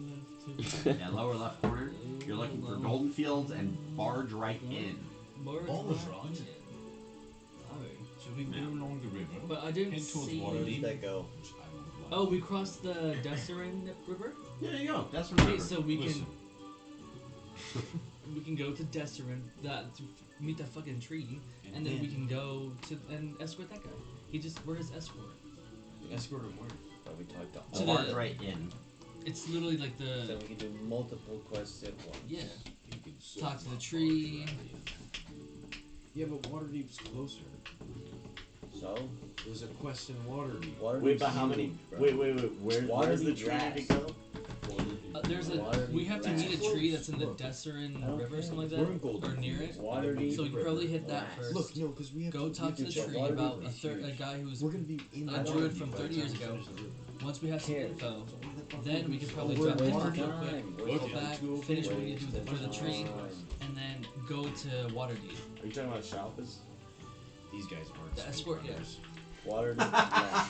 left, to the lower left corner. You're looking for Golden Fields and barge right in. Barge Barge right right. in. Alright. So we go along the river. But I didn't Head towards see. Waterdeep. Where did that go? Which I won't lie. Oh, we crossed the Desserin River. There you go. That's from the Okay, river. so we Listen. can go to Desserin. That meet that fucking tree, and then we can go to and escort that guy. We're his escort. Escort him where? But we talked to To all the- Right in. It's literally like So the we can do multiple quests at once. yeah. You can Talk to the my tree. barge ride. Yeah, but Waterdeep's closer. So, There's a quest in Waterdeep. wait, but how many? Wait, where's the Waterdeep tree need to grass. go? There's a Waterdeep we have to meet a grass. tree that's in the Desserin I don't River or something like We're in that, Golden or near it. Fields. Waterdeep So we can probably hit that grass. first. Look, no, because we have Go to, talk to the check tree Waterdeep about is a huge. guy who's We're gonna be in a Waterdeep druid from by the 30 time years we ago. finish the river. Once we have some Cares. info, then we can probably We're drop in wasting real quick, time. go back, finish what we need to do for the tree, Time. and then go to Waterdeep. Are you talking about Shalpas? These guys aren't The sweet escort, yeah. brothers. Waterdeep? Yeah.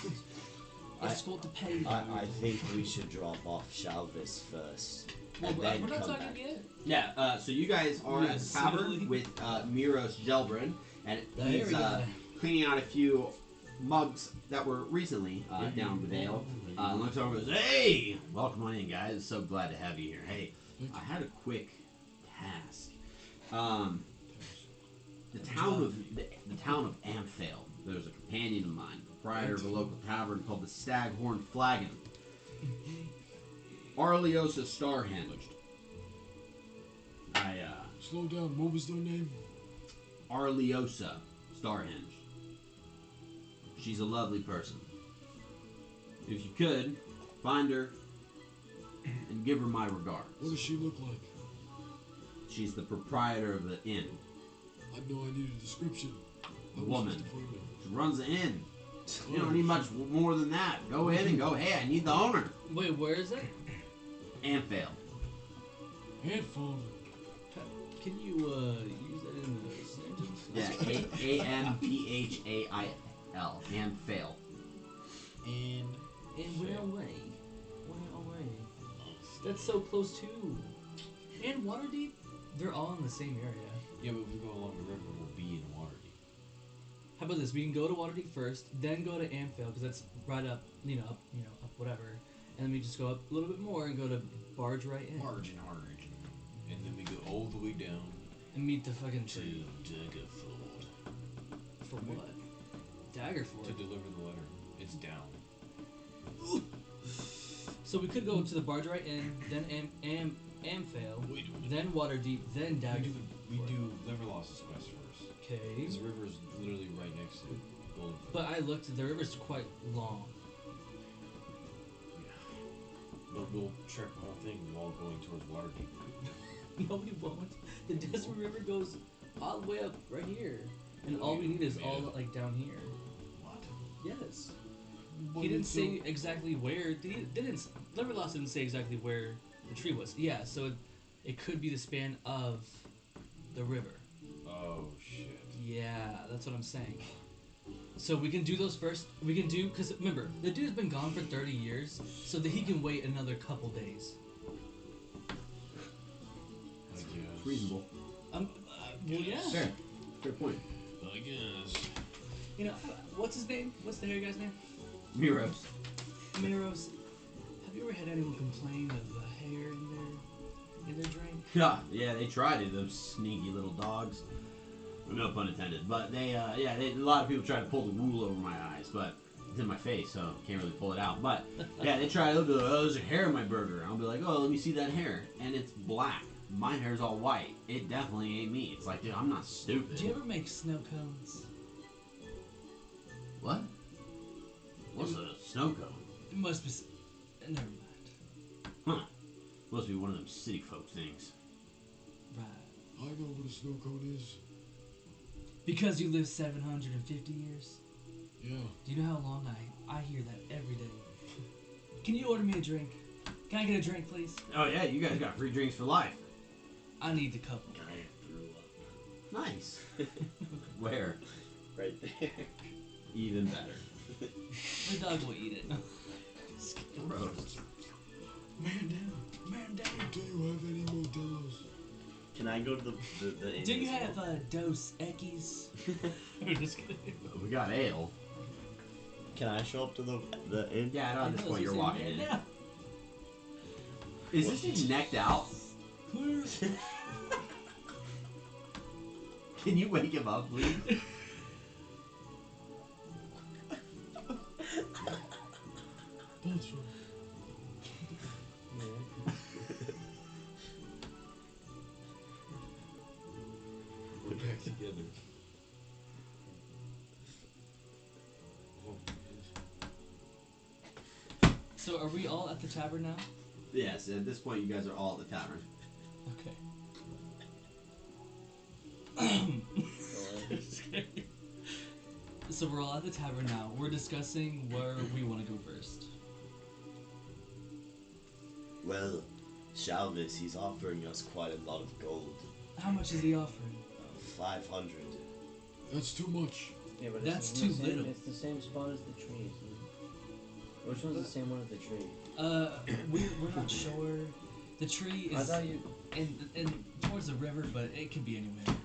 I- Escort to pay. I think we should drop off Shalvis first. Well, And then we're not come talking back. yet. Yeah, so you guys are at the Yes. tavern with Miros Gelbrin, and There he's we go. cleaning out a few mugs that were recently down with ale. Looks over and goes, "Hey, welcome on in, guys. So glad to have you here. Hey, I had a quick task. The town of Amphale. There's a companion of mine, proprietor of a local tavern called the Staghorn Flagon. Arliosa Starhinged. Slow down. What was their name? Arliosa Starhinged. She's a lovely person. If you could, find her and give her my regards. What does she look like? She's the proprietor of the inn. I know I need a description. A How was woman. supposed to find her? She runs the inn. You don't need much more than that. Go in and go, hey, I need the owner. Wait, where is it? Amphale. And father. Can you use that in the sentence? Yeah, Amphail. Amphale. And where away? Where away? That's so close too. And Waterdeep, they're all in the same area. Yeah, but if we go along the river, we'll be in Waterdeep. How about this? We can go to Waterdeep first, then go to Amphale because that's right up, up whatever, and then we just go up a little bit more and go to Barge Right Inn Barge and Harge. And then we go all the way down and meet the fucking to tree. Daggerfold For what? Daggerford. to deliver the letter. It's down. So we could go to the Barge Right Inn, then Amphale, Wait a minute. then Waterdeep, then Daggerford. We do Liverlost's quest first. Okay. Because the river is literally right next to Golden Field. But I looked. The river's quite long. But we'll trek the whole thing while going towards Waterdeep. No, we won't. The Desert River goes all the way up right here, and all we need is all like down here. What? Yes. But He didn't it's say exactly where. Liverlost didn't say exactly where the tree was. Yeah, so it could be the span of the river. Oh, shit. Yeah, that's what I'm saying. So we can do those first. We can do because remember the dude's been gone for 30 years, so that he can wait another couple days. I guess. It's reasonable. Well, yeah. Fair. Fair point. I guess. What's his name? What's the hairy guy's name? Miros. Miros. Have you ever had anyone complain of the hair in their drink? Yeah, they tried it, those sneaky little dogs. No pun intended. But a lot of people try to pull the wool over my eyes, but it's in my face, so can't really pull it out. But yeah, they try to be like, oh, there's a hair in my burger. I'll be like, oh, let me see that hair. And it's black. My hair's all white. It definitely ain't me. It's like, dude, I'm not stupid. Do you ever make snow cones? What? What's a snow cone? It must be. Never mind. Huh. Must be one of them city folk things. Right. I know what a snow cone is. Because you live 750 years. Yeah. Do you know how long I hear that every day? Can you order me a drink? Can I get a drink, please? Oh yeah, you guys got free drinks for life. I need a couple. I threw up. Nice. Where? Right there. Even better. My dog will eat it. Gross. Man down. Man down. Do you have any Modelo's? Can I go to the inn Do you as have well? Dos Equis? I'm just kidding. We got ale. Can I show up to the inn? Yeah, no, at this I know, point so you're say walking man in. down. Is this thing necked out? Can you wake him up, please? Baldur. We're back together. So are we all at the tavern now? Yes, at this point you guys are all at the tavern. Okay. So we're all at the tavern now. We're discussing where we want to go first. Well, Shalvis, he's offering us quite a lot of gold. How much is he offering? 500. That's too much. Yeah, but That's it's too the same, little. It's the same spot as the tree, isn't it? Which one's the same one as the tree? We're not sure. The tree I is thought you. in towards the river, but it could be anywhere.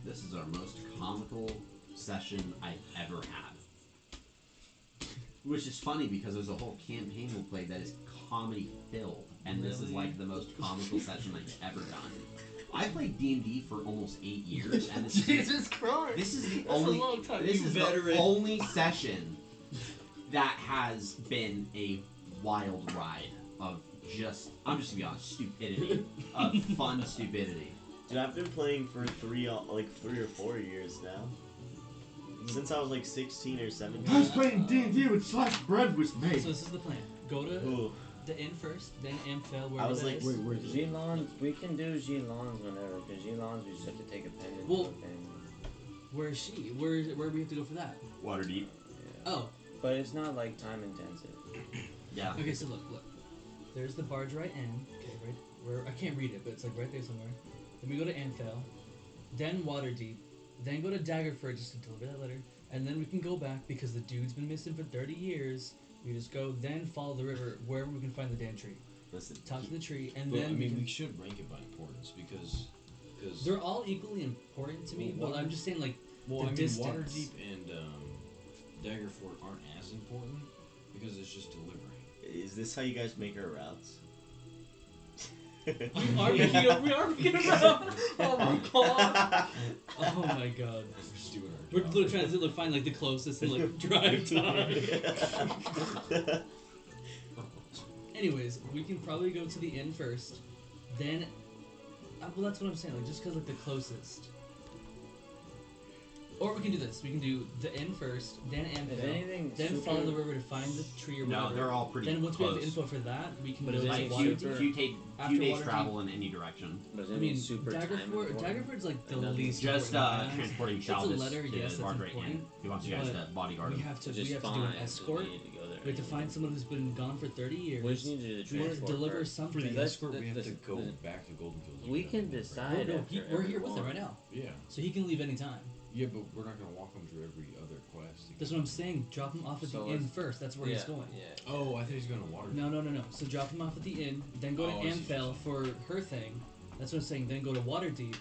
This is our most comical session I've ever had. Which is funny because there's a whole campaign we'll play that is comedy filled, and this is Really? like the most comical session I've ever done. I played D&D for almost 8 years, and this is Jesus Christ! this is the That's a only long time, this you is veteran. the only session that has been a wild ride of just I'm just gonna be honest, stupidity of fun stupidity. Dude, I've been playing for 3 or 4 years now. Since I was like 16 or 17. playing D&D with sliced bread with me. So this is the plan. Go to Ooh, the inn first, then Amphel, where I was that like, is. Wait. Gilons, we can do Gilons whenever, because Gilons we just have to take a pendant Well- to a family. Where is she? Where do we have to go for that? Waterdeep. Yeah. Oh, But it's not like time intensive. Yeah. okay. So look. There's the barge right in. Okay, right where I can't read it, but it's like right there somewhere. Then we go to Amphel, then Waterdeep, then go to Daggerford just to deliver that letter, and then we can go back because the dude's been missing for 30 years. We just go, then follow the river wherever we can find the damn tree. Listen, Talk to the tree, and But then I mean, we we can. should rank it by importance because They're all equally important to me, Well, but I'm just saying like well, the I mean, distance. Waterdeep and Daggerford aren't as important because it's just delivering. is this how you guys make our routes? We are making a round. Oh my god. Oh my god. We're just doing our We're job. literally trying to find like the closest and like drive time. Anyways, we can probably go to the inn first, then. Well, that's what I'm saying. Like just because like the closest. Or we can do this. We can do the inn first, then If Amphel, anything, then super, follow the river to find the tree or No, whatever. they're all pretty Then once close. we have the info for that, we can But go is to it Like Waterdeep. few days After Waterdeep- travel in any direction. Does it I mean mean, super time Daggerford. important? Daggerford's like the It doesn't- least Just important in my eyes. transporting It's a Shalvis letter, to yes, that's Margaret important, Inn. He wants you guys but to bodyguard We him. have to. Which We is have to do fine, an 'cause escort. We need to go there. We have to find someone who's been gone for 30 years. We just need to do the We have to transport deliver first. something. For the That's- escort, we have to that's- go the- back to Golden Fields. We can No, decide no, after we're here with him everyone. right now, Yeah, so he can leave anytime. yeah, but we're not gonna walk him through every other quest. That's what I'm saying. Drop him off at So the inn let's- first. That's where yeah, he's going. Yeah. Oh, I thought he was going to Waterdeep. No. So drop him off at the inn, then go Oh, to I see what Amphel you're for her thing. That's what I'm saying. Then go to Waterdeep.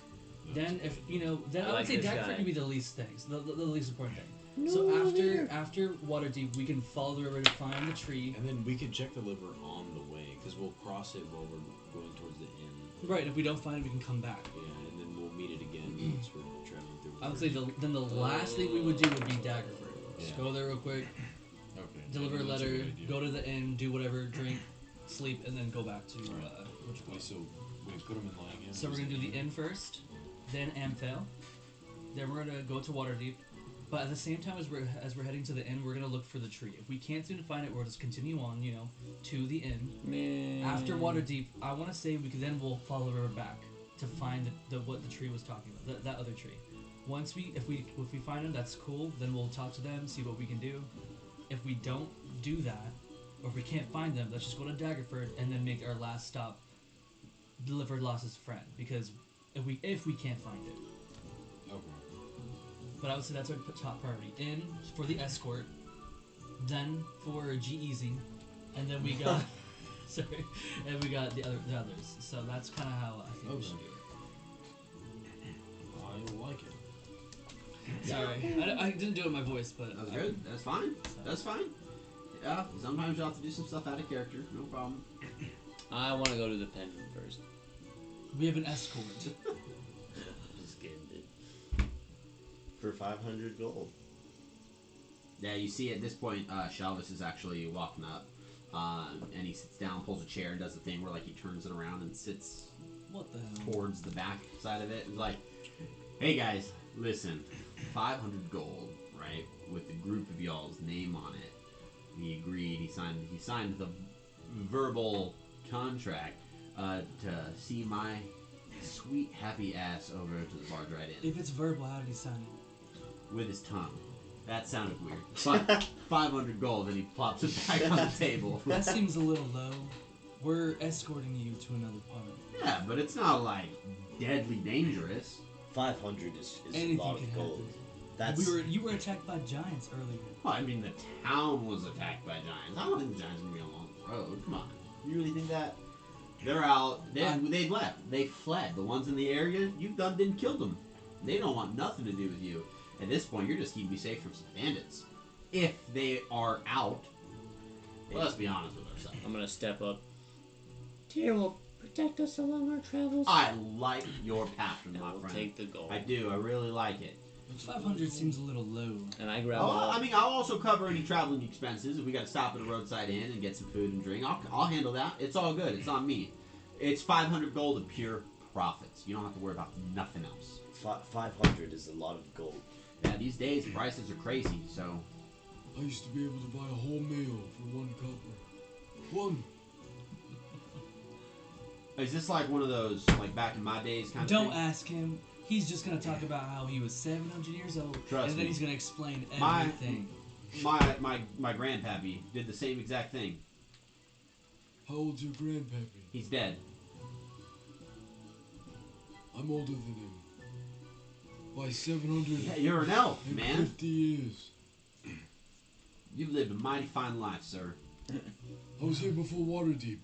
Then if then I I would like say this Daggerford guy. would be the least things, the least important thing. So after Waterdeep, we can follow the river to find the tree. And then we could check the liver on the way because we'll cross it while we're going towards the inn. Right. If we don't find it, we can come back. Yeah, and then we'll meet it again once we're traveling through. I would say then the last thing we would do would be Daggerford. Just Yeah. go there real quick, Okay. deliver a that's letter, good idea. go to the inn, do whatever, drink, sleep, and then go back to Right. which Okay, place. so we put them in line again. So we're gonna do the inn first, then Amphel, then we're gonna go to Waterdeep. But at the same time as we're heading to the inn, we're gonna look for the tree. If we can't seem to find it, we'll just continue on, to the inn. Man. After Waterdeep, I want to say we'll follow the river back to find what the tree was talking about, that other tree. Once if we find them, that's cool. Then we'll talk to them, see what we can do. If we don't do that, or if we can't find them, let's just go to Daggerford and then make our last stop, deliver Loss's friend. Because if we can't find it, Okay. but I would say that's our top priority. In for the escort, then for G-Easy, and then we got sorry, and we got the others. So that's kind of how I think we should do it. I like it. Sorry, I didn't do it in my voice, but That was good. That's fine. That's fine. Yeah, sometimes you'll have to do some stuff out of character. No problem. I want to go to the pendulum first. We have an escort. Just kidding, dude. For 500 gold. Yeah, you see at this point, Shelvis is actually walking up, and he sits down, pulls a chair, and does the thing where like he turns it around and sits What the hell? towards the back side of it. He's like, "Hey guys, listen, 500 gold, right? With the group of y'all's name on it." He agreed. He signed the verbal contract to see my sweet happy ass over to the Barge Right In If it's verbal, how did he sign it? with his tongue. That sounded weird. But 500 gold, and he plops it back on the table. That seems a little low. We're escorting you to another part. Yeah, but it's not like deadly dangerous. 500 is Anything a lot can of gold. happen. That's You were attacked by giants earlier. Well, I mean, the town was attacked by giants. I don't think the giants are gonna be along the road. Come on, you really think that? They're out. They've left. They fled. The ones in the area, you've didn't kill them. They don't want nothing to do with you. At this point, you're just keeping me safe from some bandits. If they are out, well, let's be honest with ourselves. I'm gonna step up. Tyr will protect us along our travels. I like your passion, and my we'll friend. take the gold. I do. I really like it. 500 seems a little low. And I grab Oh, all. I mean, I'll also cover any traveling expenses. If we got to stop at a roadside inn and get some food and drink, I'll handle that. It's all good. It's on me. It's 500 gold of pure profits. You don't have to worry about nothing else. 500 is a lot of gold. Yeah, these days prices are crazy. So I used to be able to buy a whole meal for 1 copper. 1. is this like one of those like back in my days kind of Don't thing? ask him. He's just gonna talk about how he was 700 years old, Trust and then me. he's gonna explain My- everything. My grandpappy did the same exact thing. How old's your grandpappy? He's dead. I'm older than him. By 750 Yeah, you're an elf, man. years. You've lived a mighty fine life, sir. I was here before Waterdeep.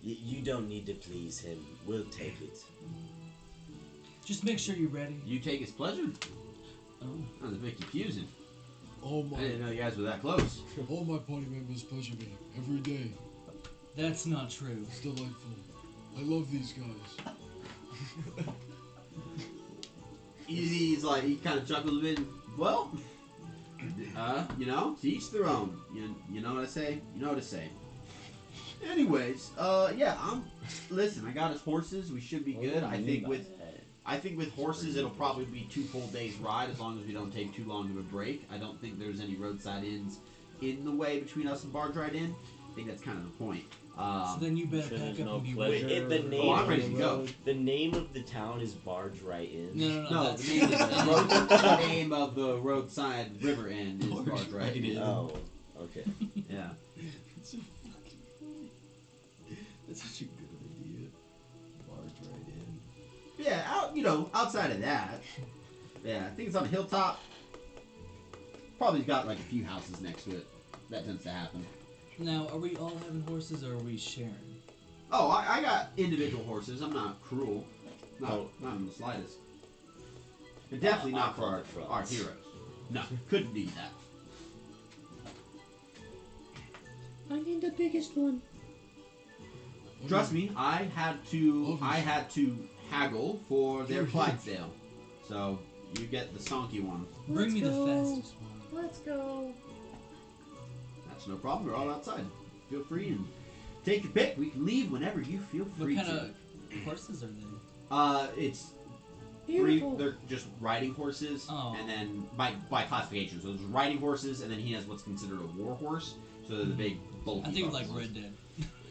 You don't need to please him. We'll take it. Just make sure you're ready. You take his pleasure? Oh. That was a bit confusing. All I my didn't know you guys were that close. all my party members pleasure me every day. That's not true. It's delightful. I love these guys. He's like, he kind of chuckles a bit. Well, you know, to each their own. You know what I say? You know what I say. Anyways, yeah, listen, I got his horses. We should be good. I think with horses, it'll probably be 2 full days ride as long as we don't take too long of a break. I don't think there's any roadside inns in the way between us and Barge Right In. I think that's kind of the point. So then you better sure pack there's up no and be pleasure. ready. Wait, the name. Oh, I'm ready to go. The name of the town is Barge Right In. No, No, that's the name, the name of the roadside river inn is Barge Right In. Oh, okay. Yeah. That's such a good idea. Barge right in. Yeah, outside of that, yeah, I think it's on a hilltop. Probably got like a few houses next to it. That tends to happen. Now, are we all having horses or are we sharing? Oh, I got individual horses. I'm not cruel. Not in the slightest. And definitely I'll not for call our, it fronts. our heroes. No, couldn't do that. I need the biggest one. Trust me, I had to haggle for their Clydesdale. So you get the sonky one. Bring me the go. fastest one. Let's go. That's no problem. They're all outside. Feel free and take your pick. We can leave whenever you feel What free kind to. of horses are they? It's Beautiful. they're just riding horses, Oh. and then by classification, so there's riding horses, and then he has what's considered a war horse. So they're the big bulky. I think like buffaloes. Red Dead.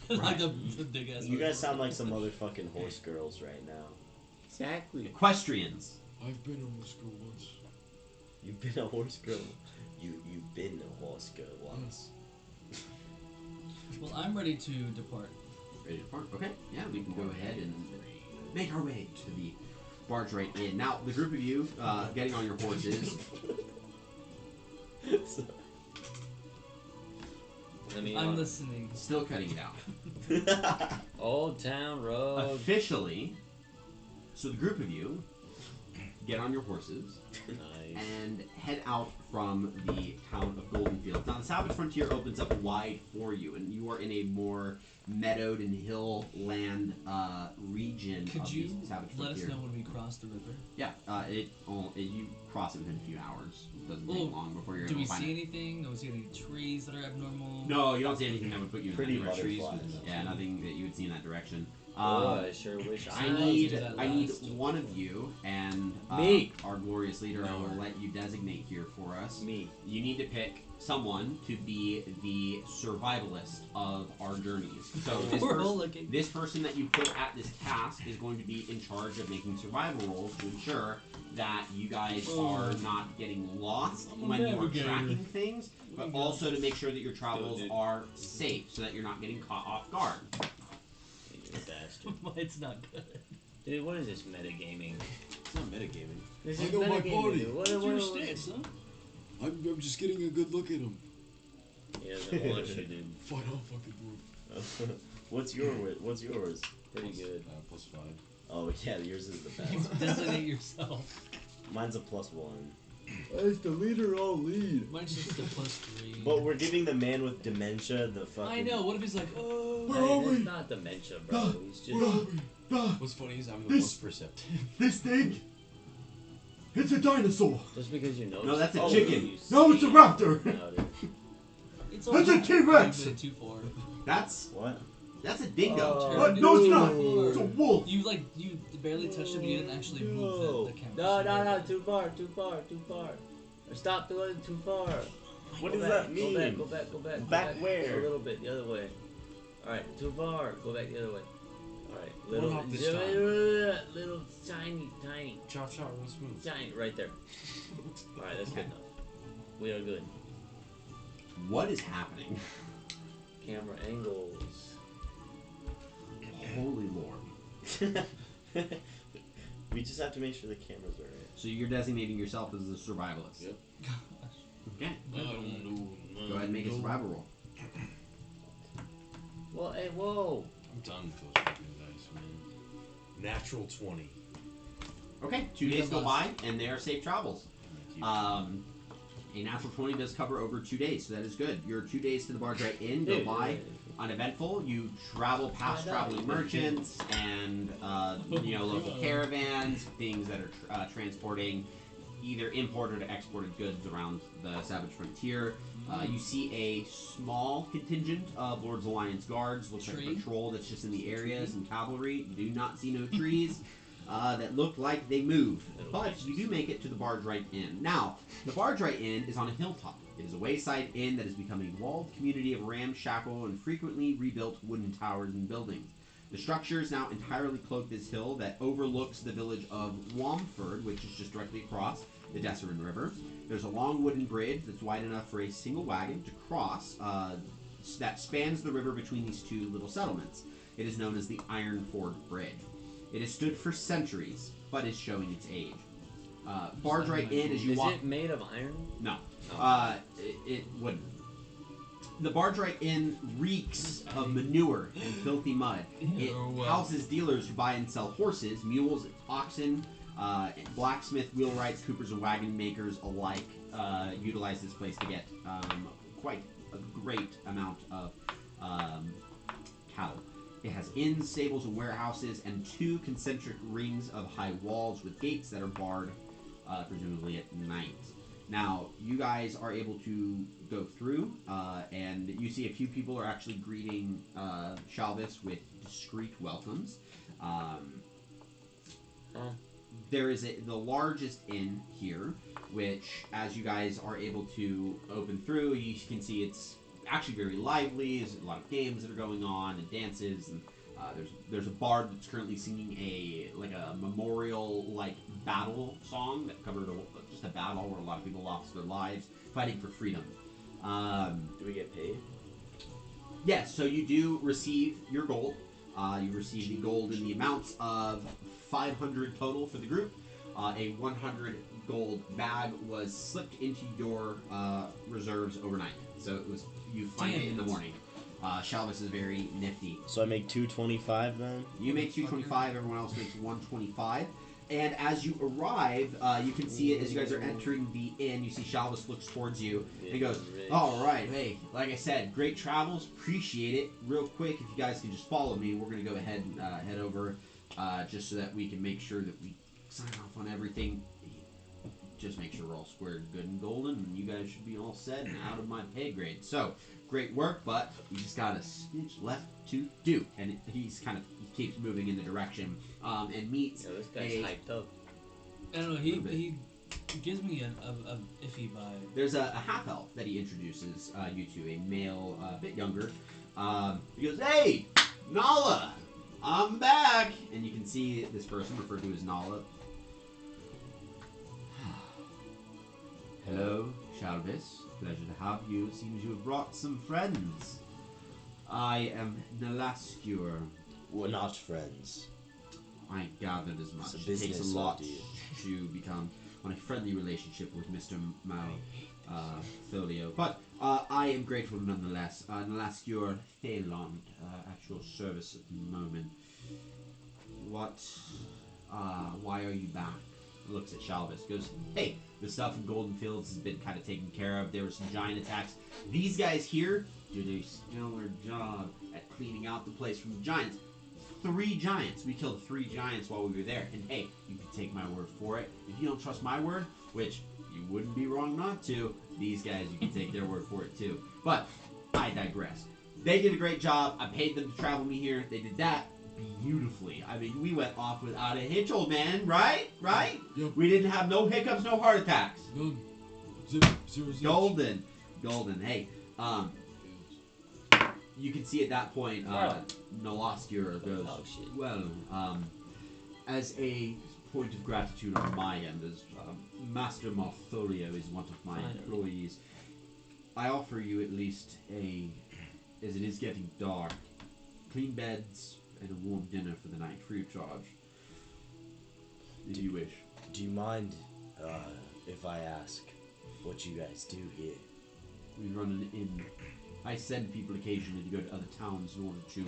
Like the big ass. You guys sound like some motherfucking horse girls right now. Exactly. Equestrians. I've been a horse girl once. You've been a horse girl. You've been a horse girl once. Well, I'm ready to depart. Ready to depart? Okay. Yeah, we can go ahead and make our way to the Barge Right Inn. Now, the group of you getting on your horses. I mean, I'm listening. Still cutting it out. Old Town Road. Officially, so the group of you get on your horses Nice. and head out from the town of Goldenfield. Now, the Savage Frontier opens up wide for you, and you are in a more meadowed and hill land region Could of you the Savage let us Frontier. know when we cross the river? Yeah, you cross it within a few hours. It doesn't take Well, long before you're Do able we to find see it. anything? Do we see any trees that are abnormal? No, you don't see anything that would put you in Pretty that direction. butterflies. Yeah, nothing that you would see in that direction. Oh, I sure wish I I need do that I need last. one of you and Me. our glorious leader. I will No. let you designate here for us. Me. You need to pick someone to be the survivalist of our journeys. So We're all looking. this person that you put at this task is going to be in charge of making survival rolls to ensure that you guys are not getting lost I'm a when you are navigator. tracking things, but also to make sure that your travels dude. are safe so that you're not getting caught off guard. You bastard. It's not good. Dude, what is this metagaming? It's not metagaming. This I is know my metagaming, body. dude. What's your stance, huh? I'm just getting a good look at him. He doesn't want you, dude. Fine, I'll fucking move. What's yours? Pretty good. +5. Oh yeah, yours is the best. Designate yourself. Mine's a +1. As the leader, I'll lead. Mine's just a +3. But we're giving the man with dementia the fucking. I know. What if he's like, oh? Where Hey, are that's we? not dementia, bro. He's just. Where are we? Ah, What's funny is I'm the This- most perceptive. this thing? It's a dinosaur. Just because you know. No, that's a oh, chicken. you No, it's a see raptor. it. No, dude. It's That's a T-Rex. 2-4. That's What? a dingo. Oh, What? No, it's not. dude. It's a wolf. You barely touched him, but you didn't actually move the camera. No, too far. Or stop doing too far. What Go does back, that mean? Go back. Go Back where? A little bit, the other way. Alright, too far. Go back the other way. Alright, One little, hop this little tiny, Chop, real smooth. tiny, right there. Alright, that's good enough. We are good. What is happening? Camera angles. Holy Lord. We just have to make sure the cameras are right. So you're designating yourself as the survivalist. Yep. Okay. I don't know. Go ahead and make a survival roll. Well, hey, whoa. I'm done with those fucking dice, man. Natural 20. Okay, 2 You days have go us. by and they are safe travels. Thank you. A natural 20 does cover over 2 days, so that is good. Your 2 days to the Barge Right Inn go Dude, by uneventful. You travel past traveling merchants and local caravans, things that are transporting either imported or exported goods around the Savage Frontier. You see a small contingent of Lord's Alliance guards, looks like a Tree? patrol that's just in the areas, and cavalry. You do not see no trees that look like they move, but you do make it to the Barge Right Inn. Now, the Barge Right Inn is on a hilltop. It is a wayside inn that has become a walled community of ramshackle and frequently rebuilt wooden towers and buildings. The structure is now entirely cloaked this hill that overlooks the village of Wamford, which is just directly across the Desserin River. There's a long wooden bridge that's wide enough for a single wagon to cross that spans the river between these two little settlements. It is known as the Ironford Bridge. It has stood for centuries, but is showing its age. Barge Right Inn, as you Is walk... it made of iron? No. Oh. It wouldn't. The Barge Right Inn reeks of manure and filthy mud. It houses dealers who buy and sell horses, mules, oxen, blacksmith, wheelwrights, coopers, and wagon makers alike utilize this place to get quite a great amount of cattle. It has inns, stables, and warehouses, and 2 concentric rings of high walls with gates that are barred, presumably at night. Now, you guys are able to go through, and you see a few people are actually greeting Shalvis with discreet welcomes. There is the largest inn here, which, as you guys are able to open through, you can see it's actually very lively. There's a lot of games that are going on and dances, and there's a bard that's currently singing a memorial battle song that covered just a battle where a lot of people lost their lives fighting for freedom. Do we get paid? Yes, so you do receive your gold. You receive the gold in the amounts of 500 total for the group. A 100 gold bag was slipped into your reserves overnight. So it was you find it in the morning. Shalvis is very nifty. So I make 225 then? You make 225. Everyone else makes 125. And as you arrive, you can see it as you guys are entering the inn. You see Shalvis looks towards you and he goes, "All right, hey, like I said, great travels. Appreciate it. Real quick, if you guys can just follow me, we're gonna go ahead and head over, just so that we can make sure that we sign off on everything. Just make sure we're all squared, good, and golden, and you guys should be all set and out of my pay grade. So, great work, but you just got a stitch left to do." And he keeps moving in the direction, and meets This guy's hyped up. I don't know. He gives me a iffy vibe. There's a half elf that he introduces you to, a male, a bit younger. He goes, "Hey, Nala, I'm back," and you can see this person referred to as Nala. "Hello, Shalvis. Pleasure to have you. Seems you have brought some friends. I am Nalascure. We're not friends. I gathered as much. It's a It takes a business lot idea. to become on a friendly relationship with Mr. Tholio. But I am grateful nonetheless. Nalascure Thalon, at your service at the moment. Why are you back?" Looks at Shalvis, goes, "Hey, the stuff in Golden Fields has been kind of taken care of. There were some giant attacks. These guys here did a stellar job at cleaning out the place from the giants. 3 giants. We killed 3 giants while we were there. And hey, you can take my word for it. If you don't trust my word, which you wouldn't be wrong not to, these guys, you can take their word for it too. But I digress. They did a great job. I paid them to travel me here. They did that beautifully. I mean, we went off without a hitch, old man. Right? Yep. We didn't have no hiccups, no heart attacks. None. Zero. Golden. Hey, you can see at that point, Nalascure goes, Oh, shit. "Well, as a point of gratitude on my end, as Master Martholio is one of my employees, I offer you at least as it is getting dark, clean beds and a warm dinner for the night, free of charge, if you wish." Do you mind if I ask what you guys do here? We run an inn. I send people occasionally to go to other towns in order to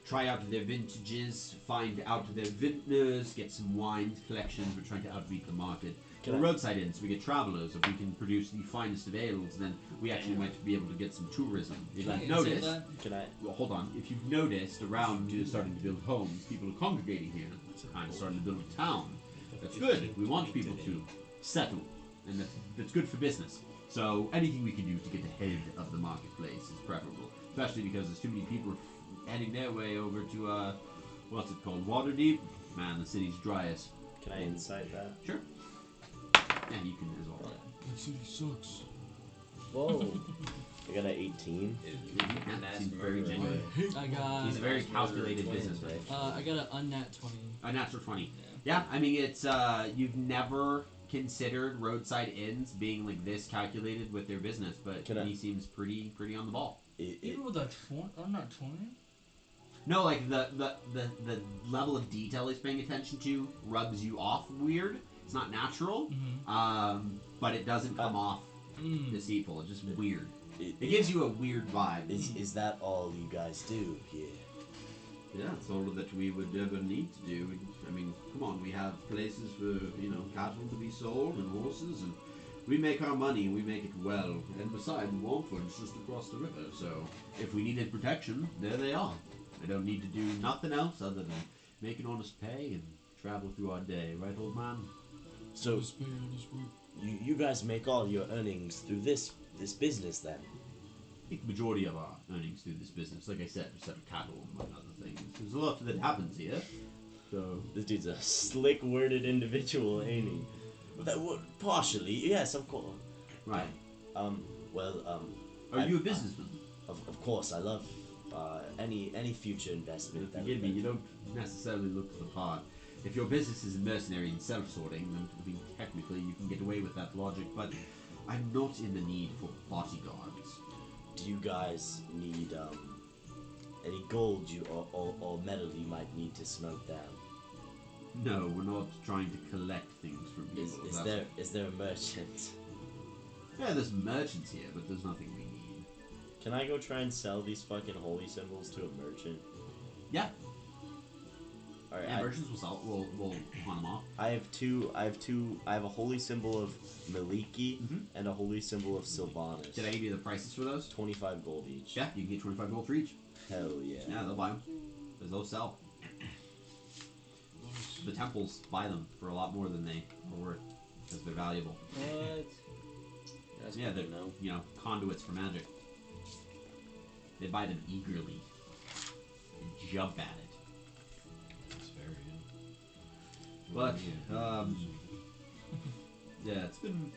try out their vintages, find out their vintners, get some wine collections. We're trying to outbeat the market. We're roadside inns. We get travelers. If we can produce the finest of ales, then we actually might be able to get some tourism. If Can I you've insert noticed, that? Can I? well, hold on. If you've noticed, around starting to build homes, people are congregating here. It's kind of starting to build a town. That's good. We want people to settle, and that's good for business. So anything we can do to get ahead of the marketplace is preferable, especially because there's too many people heading their way over to what's it called, Waterdeep. Man, the city's dry as. Can I insight that? Sure. Yeah, you can as well. That city sucks. Whoa. I got an 18. Seems very I genuine. hate He's a very calculated businessman. I got an unnat 20. A natural 20. Yeah, I mean, it's, you've never considered roadside inns being like this calculated with their business, but he seems pretty on the ball. Even with a unnat 20? No, like the level of detail he's paying attention to rubs you off weird. It's not natural, but it doesn't come off deceitful. It's just weird. It gives you a weird vibe. Is that all you guys do here? Yeah, it's all that we would ever need to do. I mean, come on, we have places for, cattle to be sold and horses, and we make our money, we make it well. And besides, Wallford's just across the river, so if we needed protection, there they are. I don't need to do nothing else other than make an honest pay and travel through our day, right, old man? So honest pay, honest work. you guys make all your earnings through this business then? I think the majority of our earnings through this business, like I said, we sell cattle, among other things. There's a lot that happens here, so... This dude's a slick-worded individual, ain't he? Partially, yes, of course. Right. Are you a businessman? Of course, I love any future investment. Forgive me, you don't necessarily look the part. If your business is a mercenary and self-sorting, then I mean, technically you can get away with that logic, but I'm not in the need for bodyguards. Do you guys need any gold or metal you might need to smoke down? No, we're not trying to collect things from people. Is there a merchant? Yeah, there's merchants here, but there's nothing we need. Can I go try and sell these fucking holy symbols to a merchant? Yeah. All right. And merchants will sell. We'll pawn them off. I have two. I have a holy symbol of Maliki Mhm. and a holy symbol of Sylvanas. Did I give you the prices for those? 25 gold each. Yeah, you can get 25 gold for each. Hell yeah. Yeah, they'll buy them. Because those sell. The temples buy them for a lot more than they are worth because they're valuable. What? That's Yeah, good they're to know. conduits for magic. They buy them eagerly and jump at it. That's fair, yeah. But Yeah. yeah, it's been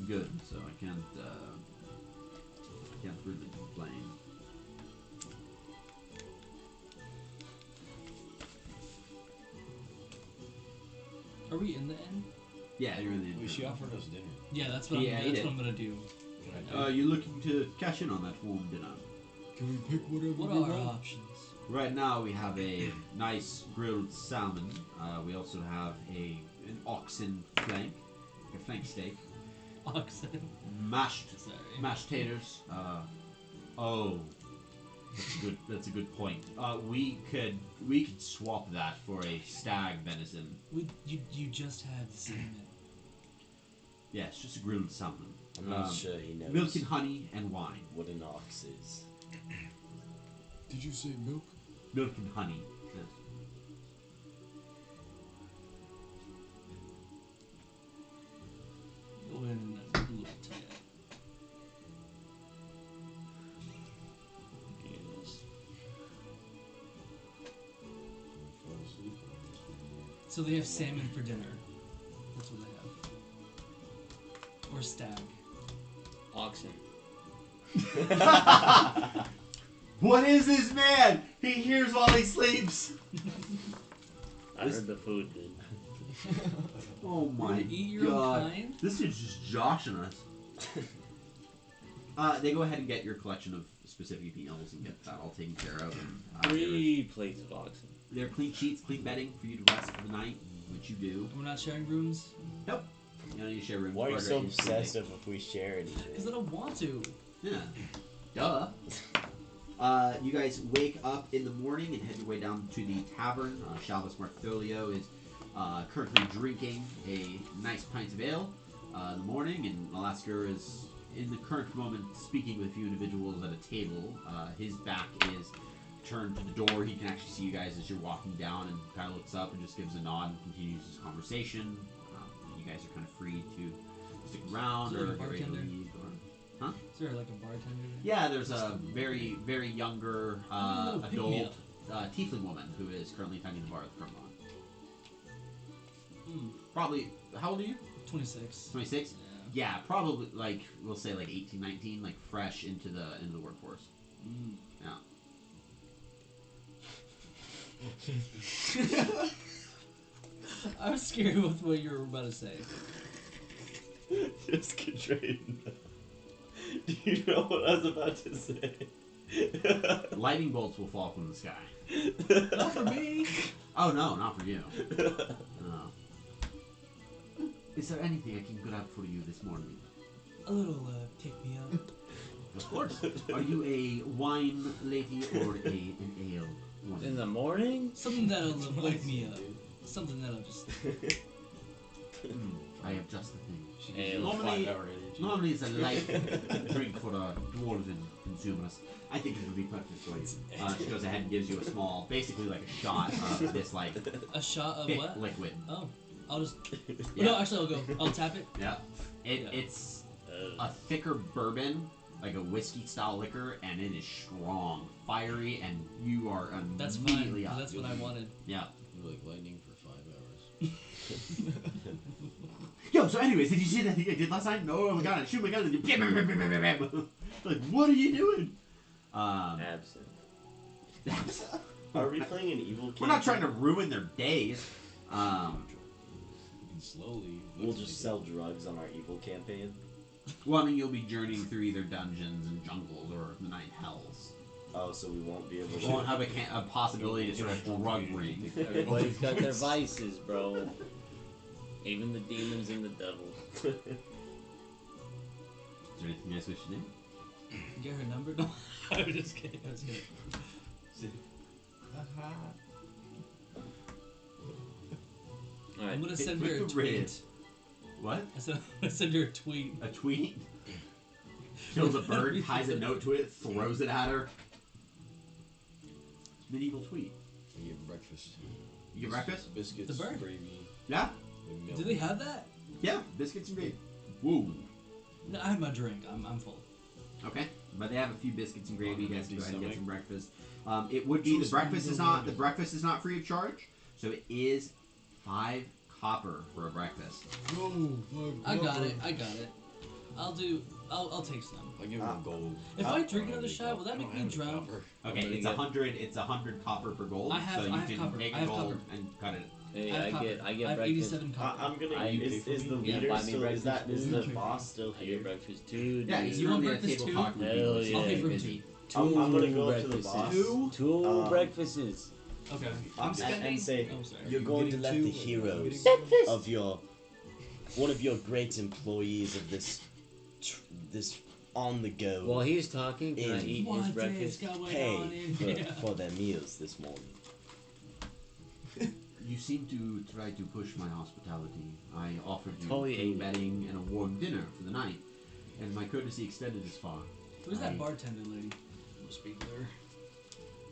good. So I can't really complain. Are we in the inn? Yeah, you're in the. Wait, she offered us dinner. Yeah, that's what, Yeah, I'm, he that's did. what I'm gonna do. Can I do it? You're looking to cash in on that warm dinner. Can we pick whatever What we are our want? options? Right now we have a nice grilled salmon. We also have an oxen flank, a flank steak, Oxen. mashed Sorry. taters. Oh, that's a good point. We could swap that for a stag venison. You just had salmon. Yes, just a grilled salmon. I'm not sure he knows Milk and honey and wine. what an ox is. Did you say milk? Milk and honey. Yes. Go ahead and look to it. Yes. Fall asleep. So they have salmon for dinner. That's what they have. Or stag. Oxen. What is this man? He hears while he sleeps. I heard the food, dude. Oh my Eat your own god. kind? This is just joshing us. They go ahead and get your collection of specific meals and get that all taken care of. And, 3 plates of oxen. they're clean sheets, clean bedding for you to rest for the night, which you do. We're not sharing rooms? Nope. You don't need to share rooms. Why are you Barter so is sleeping. obsessive if we share Because anything? I don't want to. Yeah. Duh. You guys wake up in the morning and head your way down to the tavern. Shalvis Martholio is currently drinking a nice pint of ale in the morning, and Alasker is, in the current moment, speaking with a few individuals at a table. His back is turned to the door. He can actually see you guys as you're walking down and kind of looks up and just gives a nod and continues his conversation. You guys are kind of free to stick around Is there or a get ready to bartender? leave. Or... Is there like a bartender there? Yeah, there's a very, very younger Oh, pick me adult tiefling woman who is currently tending the bar at the Crumlon. Probably, how old are you? 26. 26? Yeah. Yeah, probably like, we'll say like 18, 19, like fresh into the workforce. Yeah. I was scared with what you were about to say. Just Katrina. Do you know what I was about to say? Lightning bolts will fall from the sky. Not for me. Oh no, not for you. No. Is there anything I can grab for you this morning? A little pick me up. Of course. Are you a wine lady or an ale woman? In the morning? Something that'll wake me up. Something that'll just. I have just the thing. Ale. Normally it's a light drink for dwarven consumers. I think it would be perfect for you. She goes ahead and gives you a small, basically like a shot of this like A shot of thick what? liquid. Oh. I'll just. Yeah. No, actually, I'll go. I'll tap it. Yeah. Yeah. It's a thicker bourbon, like a whiskey style liquor, and it is strong, fiery, and you are That's immediately fine. up. That's what I wanted. Yeah. You're like lightning for 5 hours. Yo, so anyways, did you see that thing I did last night? No, oh my god, I shoot my gun and like, what are you doing? Absent. Are we playing an evil We're not trying to ruin their days. You can slowly. We'll just sell drugs on our evil campaign. Well, I mean, you'll be journeying through either dungeons and jungles or the night hells. Oh, so we won't be able You to. won't have a possibility to sort of drug ring. Everybody's got their vices, bro. Even the demons and the devil. Is there anything else we should do? Get her number? No. I was just kidding. I was kidding. I'm gonna hit send with her a the red. tweet. What? I'm gonna send her a tweet. A tweet? Kills a bird, ties a note to it, throws it at her. Medieval tweet. You get breakfast. You get breakfast? Biscuits, The bird. gravy, Yeah? and milk. Do they have that? Yeah, biscuits and gravy. Woo. No, I had my drink. I'm full. Okay, but they have a few biscuits and gravy. You guys can go ahead and get some Stomach. breakfast. It would be the breakfast is not free of charge, so it is 5 copper for a breakfast. No, I got it. I'll take some. I'll give them a gold. If I I don't drink another shot, will that make me drunk? Okay, it's 100. It's 100 copper per gold. I have- so you I have can copper. make I a have gold copper. and cut it. Hey, I have I get I breakfast. have 87 copper. I'm gonna. I- Is the Yeah, leader buy me still? Is that breakfast. is the Ooh. boss still I here? get breakfast too. Yeah, dude. he's You want normally at breakfast table too? talking with Hell people. He's yeah. I'll pay for busy. Two I'm gonna go up to the breakfasts. boss. Two Um, breakfasts. Okay. and- I'm spending. and say, Oh, sorry. You're going to let getting the two? heroes Breakfast. of one of your great employees of this on the go While he's talking, can I In. eat his What is breakfast? going on pay in for, here? for their meals this morning. You seem to try to push my hospitality. I offered you Totally king ate. bedding and a warm dinner for the night, and my courtesy extended this far. Where's I that bartender lady? We'll speak to her.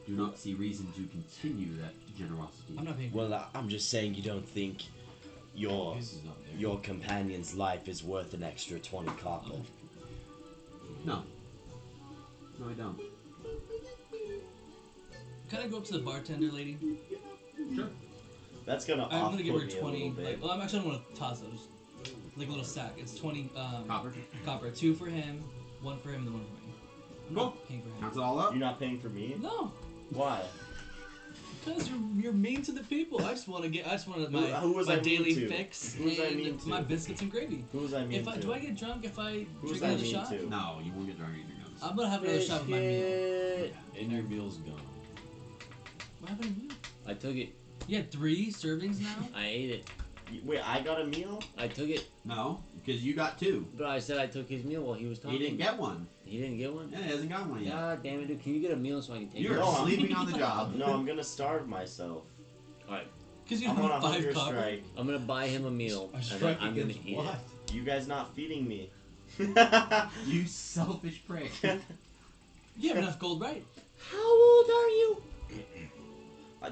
do not see reason to continue that generosity. I'm not paying. Well, I'm just saying you don't think your His is not there. your companion's life is worth an extra 20 copper. No. No, I don't. Can I go up to the bartender lady? Sure. That's gonna I'm off gonna give her me a 20. little bit. Like, well, I'm actually don't want to toss it. Just like a little sack. It's 20 Copper. copper. 2 for him, 1 for him, and then 1 for me. I'm Cool. not paying for him. Counts it all up. You're not paying for me? No, Why? because you're mean to the people. I just want to get. I just want my Who was my I mean daily to? fix Who was I and mean to? my biscuits and gravy. Who was I mean If I to? do I get drunk if I Who was drink I another mean shot? to? No, you won't get drunk anything else. I'm gonna have another shot with my meal. And your meal's gone. What happened to you? I took it. You had 3 servings now. I ate it. Wait, I got a meal? I took it. No, because you got 2. But I said I took his meal while he was talking. He didn't get one. He didn't get one? Yeah, he hasn't got one yet. God damn it, dude. Can you get a meal so I can take You're it? No, I'm- sleeping on the job. No, I'm gonna starve myself. Alright. Because you I'm don't on a have 5 hunger copper. strike. I'm gonna buy him a meal. A And strike then I'm gonna against eat what? it. You guys not feeding me. You selfish prick. You have enough gold, right? How old are you?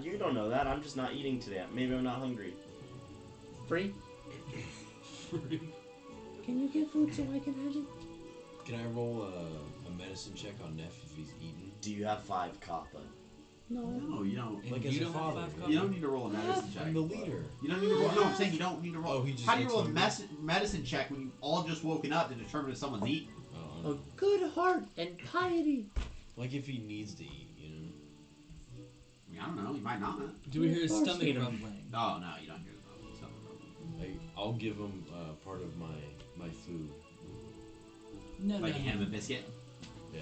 You don't know that. I'm just not eating today. Maybe I'm not hungry. Free? Can you get food so I can have it? Can I roll a medicine check on Neff if he's eaten? Do you have 5 copper? No. No, you don't. And Like you as a don't have father, 5 copper. You don't need to roll a medicine check. I'm the leader. You don't need to roll. No, I'm saying you don't need to roll. Oh, he just How do you looks roll a hungry. medicine check when you've all just woken up to determine if someone's eaten? Oh, A good heart and piety. like if he needs to eat, you know? I mean, I don't know. You might not. Do we hear his Of course stomach feed him. rumbling? Oh no, you don't hear the stomach rumbling. I'll give him part of my food. No, Like no, a no. ham and biscuit. Yeah,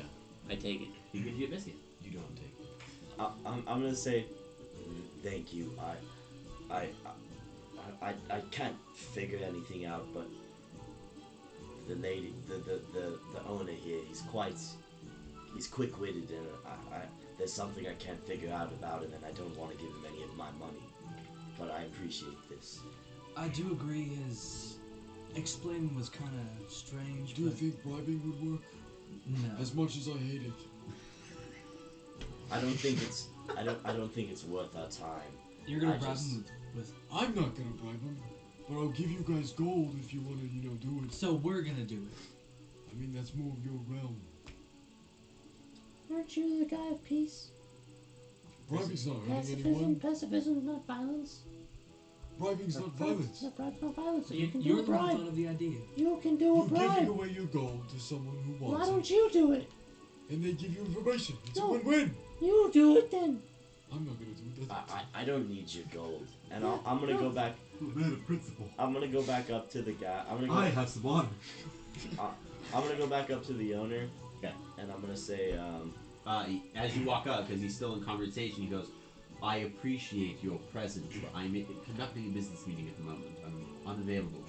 I take it. He gives you a biscuit. you don't take it. I'm gonna say thank you. I can't figure anything out, but the lady, the owner here, he's quick-witted, and there's something I can't figure out about him, and I don't want to give him any of my money, but I appreciate this. I do agree his explaining was kind of strange, Do you but think bribing would work? no. As much as I hate it. I don't think it's worth our time. You're gonna I bribe just- him with. I'm not gonna bribe him, but I'll give you guys gold if you wanna, do it. So we're gonna do it. I mean, that's more of your realm. Aren't you the guy of peace? Bribing's not hurting Pacifism, anyone. pacifism, not violence. Bribing's not violence. No, bribe's not violence. So You, you can do you're a the one who bribe. thought of the idea. You can do a You're giving bribe. away your gold to someone who Why wants don't it, you do it? and they give you information. It's No. a win-win. You do it then. I'm not gonna do it. I don't need your gold, and I'm gonna go back. I'm a man of principle. I'm gonna go back up to the guy. I'm gonna go. I have some honor. I'm gonna go back up to the owner. Okay. And I'm gonna say, As you walk up, because he's still in conversation, he goes, I appreciate your presence, but I'm conducting a business meeting at the moment. I'm unavailable.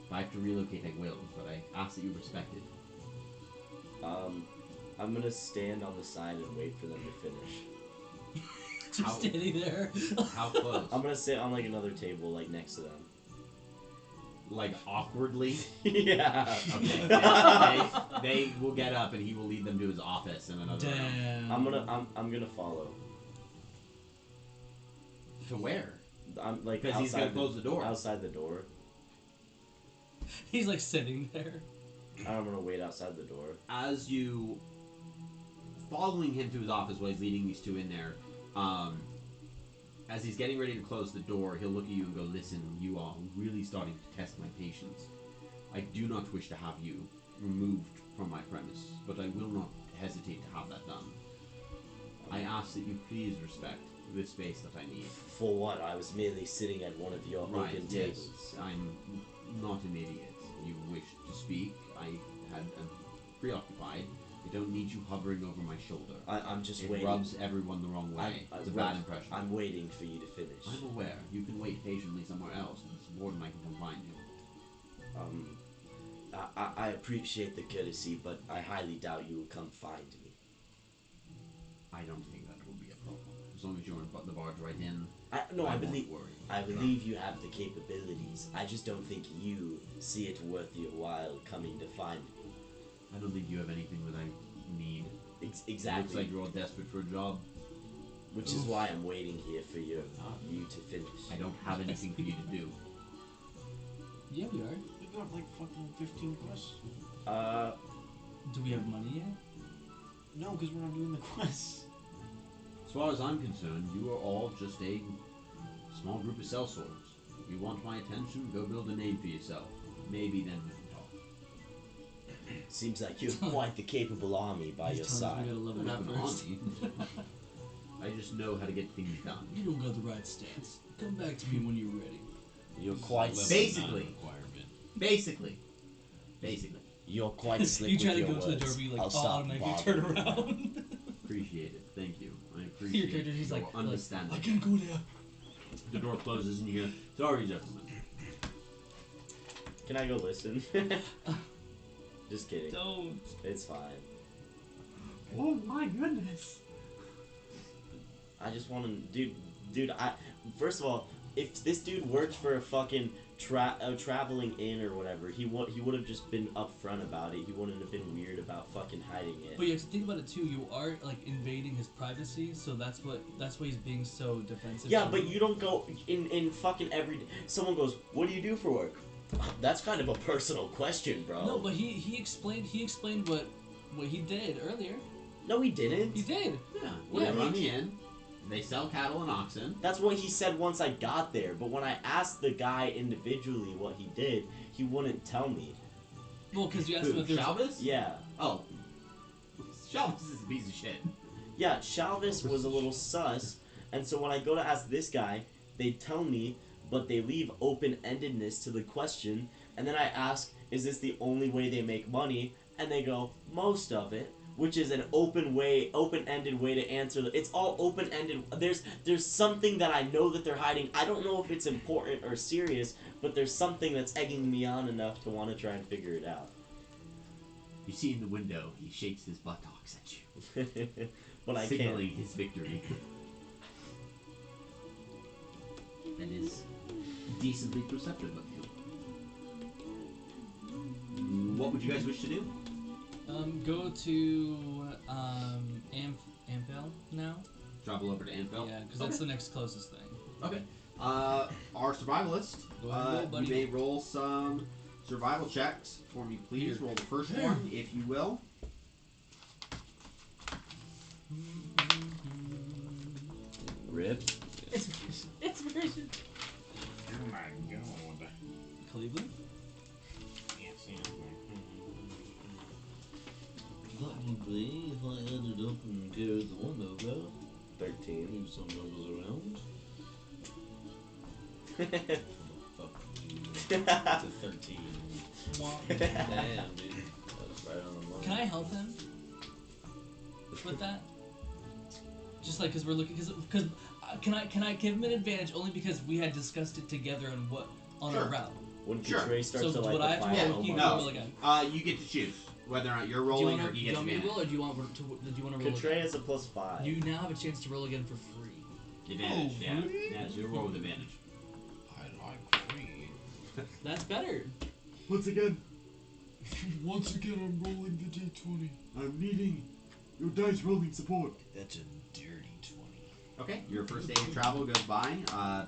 If I have to relocate, I will, but I ask that you respect it. I'm gonna stand on the side and wait for them to finish. Just How- standing there. How close? I'm gonna sit on like another table, like next to them. like awkwardly. Yeah. Okay. They will get up and he will lead them to his office in another room. Damn. I'm gonna follow. To where? I'm like Because he's outside gonna close the door. Outside the door. He's like sitting there. I'm gonna wait outside the door. As you following him to his office while he's leading these two in there, as he's getting ready to close the door, he'll look at you and go, "Listen, you are really starting to test my patience. I do not wish to have you removed from my premise, but I will not hesitate to have that done. I ask that you please respect the space that I need." For what? I was merely sitting at one of your Right, open yes. tables. I'm not an idiot. You wished to speak. I am preoccupied. I don't need you hovering over my shoulder. I'm just It waiting. rubs everyone the wrong way. It's a bad impression. I'm waiting for you to finish. I'm aware. You can wait patiently somewhere else, and this warden I can come find you. I appreciate the courtesy, but I highly doubt you will come find me. I don't think that will be a problem. As long as you're in the barge right in, I won't believe worry. I believe you have the capabilities. I just don't think you see it worth your while coming to find me. I don't think you have anything that I need. It looks Exactly. like you're all desperate for a job. Which is why I'm waiting here for you to finish. I don't have anything for you to do. Yeah, we are. We got like fucking 15 quests. Do we have money yet? No, because we're not doing the quests. As far as I'm concerned, you are all just a small group of sellswords. You want my attention? Go build a name for yourself. Maybe then we can talk. Seems like you have quite the capable army by your He's telling us side. we gotta level Not up an first. army. I just know how to get things done. You don't got the right stance. Come back to me when you're ready. You're quite Level Basically. 9 requirement. Basically. You're quite slick You with try to your go to the door, words. but you I'll like stop automatically turn bothering you. around. Appreciate it. Thank you. I Your appreciate character, he's your like, understanding. I can't go there. The door closes and you hear, "Sorry, gentlemen." Can I go listen? Just kidding. Don't. It's fine. Oh my goodness. I just want to, dude. First of all, if this dude worked for a fucking traveling inn or whatever, he would have just been upfront about it. He wouldn't have been weird about fucking hiding it. But you have to think about it too. You are like invading his privacy, so that's why he's being so defensive. Yeah, to but you don't go in fucking every. Someone goes, "What do you do for work?" That's kind of a personal question, bro. No, but he explained what he did earlier. No, he didn't. He did. Yeah. Yeah, They run he- the inn. They sell cattle and oxen. That's what he said once I got there. But when I asked the guy individually what he did, he wouldn't tell me. Well, because you asked him Who, if there's. Shalvis? Yeah. Oh. Shalvis is a piece of shit. Yeah, Shalvis was a little sus, and so when I go to ask this guy, they tell me, but they leave open-endedness to the question, and then I ask, is this the only way they make money? And they go, most of it, which is an open-ended way to answer. It's all open-ended. There's something that I know that they're hiding. I don't know if it's important or serious, but there's something that's egging me on enough to want to try and figure it out. You see in the window, he shakes his buttocks at you, But I signaling can't. his victory. That is decently perceptive of you. What would you guys wish to do? Go to Ampel now. Travel over to Anvil? Yeah, because that's the next closest thing. Okay. Our survivalist, Go ahead and roll, buddy. you may roll some survival checks for me, please. Roll the first one, if you will. Rip. Inspiration. Oh my god. Cleveland. Can't see anything. Probably if I ended up and carried the one over, 13. move some numbers around. That's To 13. Wah. Damn, dude. That's right on the money. Can I help him with that? Just like because we're looking, because can I give him an advantage only because we had discussed it together on Sure. our route. When Sure. Katray starts So to light would the I have to fire, roll? oh He my can No. roll again. You get to choose whether or not you're Do you rolling want or he gets me to advantage. roll, or do you want to roll Katray again? is a +5. You now have a chance to roll again for free. Advantage, Oh, yeah. really? Yeah, so you roll with advantage. I like free. That's better. Once again, Once again, I'm rolling the d20. I'm needing your dice rolling support. That's a dirty 20. Okay, your first day of travel goes by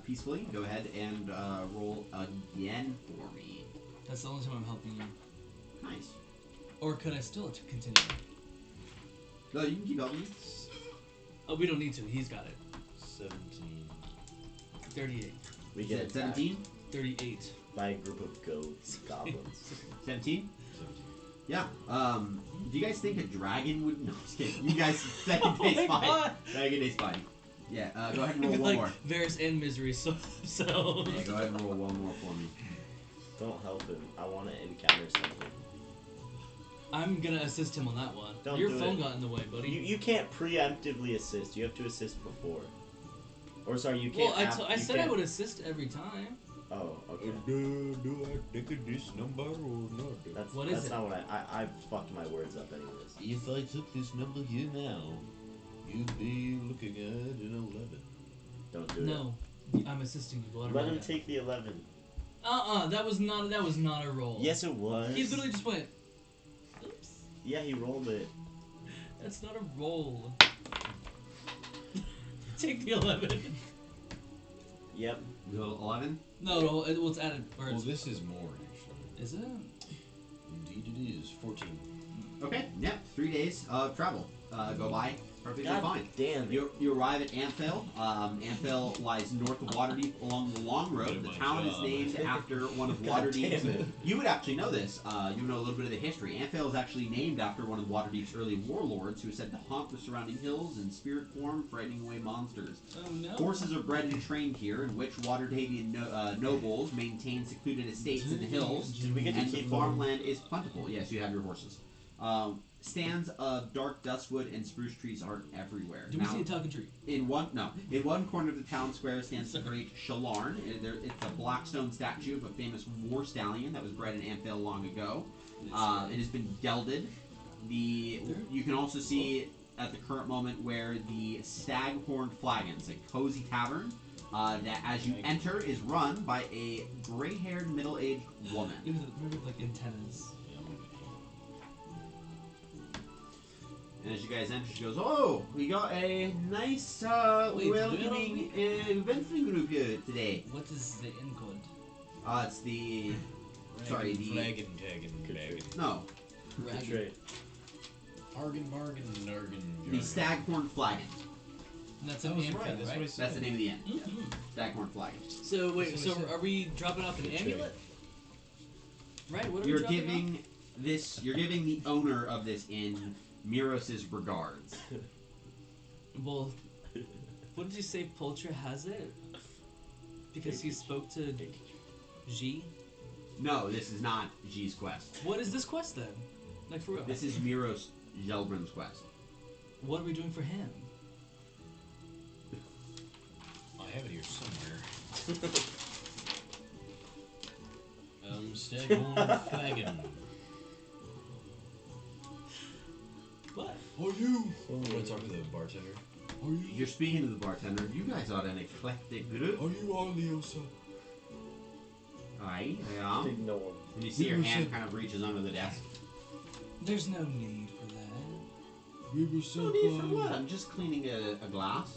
peacefully. Go ahead and roll again for me. That's the only time I'm helping you. Nice. Or could I still continue? No, you can keep helping me. Oh, we don't need to. He's got it. 17. 38. We You get said attacked 17? 38. by a group of goats, goblins. 17? 17. Yeah. Do you guys think a dragon would? No, just kidding. You guys, second Oh day's my fine. God. Second day's fine. Yeah. Go ahead and roll one Like more. Varys and Misery. So. Yeah, go ahead and roll one more for me. Don't help him. I want to encounter something. I'm gonna assist him on that one. Don't Your do phone it. got in the way, buddy. You can't preemptively assist. You have to assist before. Or sorry, you well, can't. I said I would assist every time. Oh, okay. Do I take this number or not? That's What is that's it? not what I fucked my words up anyways. If I took this number here now, you'd be looking at an 11. Don't do it. No, I'm assisting you. Let him take the 11. That was not a roll. Yes, it was. He literally just went. Oops. Yeah, he rolled it. That's not a roll. Take the 11. Yep. You roll 11? No, it's added. Or Well, it's, this is more, actually. is it? Indeed it is. 14. Okay. Yep. 3 days of travel go by perfectly God fine. damn it. You arrive at Amphale. Amphale lies north of Waterdeep along the Long Road. The My town is job. named after one of God Waterdeep's. damn it. You would actually know this. You know a little bit of the history. Amphale is actually named after one of Waterdeep's early warlords who is said to haunt the surrounding hills in spirit form, frightening away monsters. Oh no. Horses are bred and trained here, in which Waterdeepian nobles maintain secluded estates in the hills, Did we get to and the keep farmland is plentiful. Yes, you have your horses. Stands of dark dustwood and spruce trees are everywhere. Do we Now, see a talking tree? in one corner of the town square stands the great Shalarn. It's a blackstone statue of a famous war stallion that was bred in Amphale long ago. It has been gelded. You can also see at the current moment where the Staghorn Flagons, a cozy tavern that, as you enter, is run by a gray-haired, middle-aged woman. Remember like antennas. And as you guys enter, she goes, "Oh, we got a nice, Wait, welcoming adventuring group here today. What is the end code? It's the the Flagging, tagging, bagging. no, That's right. Argan, bargain, nargan. the Staghorn Flagons. And that's That an was amphitheater, right. That's what I said. That's the name of the inn. Mhm. Staghorn Flagons. So wait, That's so what I said. are we dropping off an Good amulet? Right. What are You're we dropping giving this. You're giving the owner of this inn Miros' regards. off? Well, what did you say? Poltra has it because he spoke to G. No, this is not G's quest. What is this quest then? Like for real? This is Miros Zelbrun's quest. What are we doing for him? I have it here somewhere. Staghorn flagging. What? Are you? I want to talk to the bartender. Are you? You're speaking to the bartender. You guys are an eclectic group. Are you Arliosa? Aye, yeah. Ignore him. And you see her hand kind of reaches under the desk. There's no need for that. We were No sent need for by. what? I'm just cleaning a glass.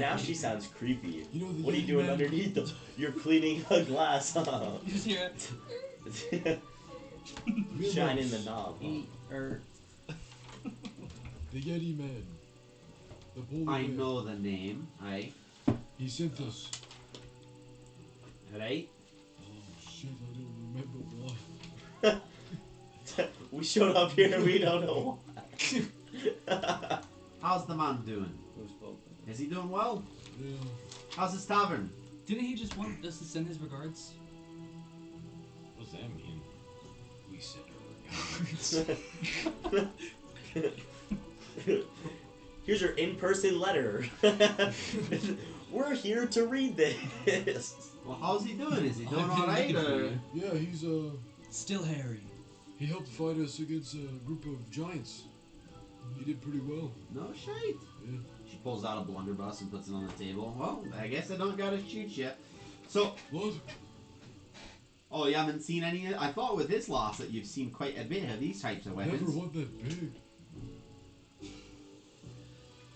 Now she sounds creepy. You know the What are you young doing man- underneath them? You're cleaning a glass, huh? You just hear it. Shining the knob. Or The Yeti man. The polar I bear. know the name. Aye. He sent us. Right? Oh shit, I don't remember why. We showed up here and we don't know why. How's the man doing? who spoke? Is he doing well? Yeah. How's his tavern? Didn't he just want us to send his regards? What's that mean? We sent her regards. Here's your in-person letter. We're here to read this. Well, how's he doing? Is he Oh, doing I've been alright? looking for Or you. Yeah, he's Still Harry. he helped fight us against a group of giants. He did pretty well. no shite. Yeah. She pulls out a blunderbuss and puts it on the table. Well, I guess I don't gotta shoot you. So, What? oh, you haven't seen any? I thought with this loss that you've seen quite a bit of these types of weapons. Never one that big.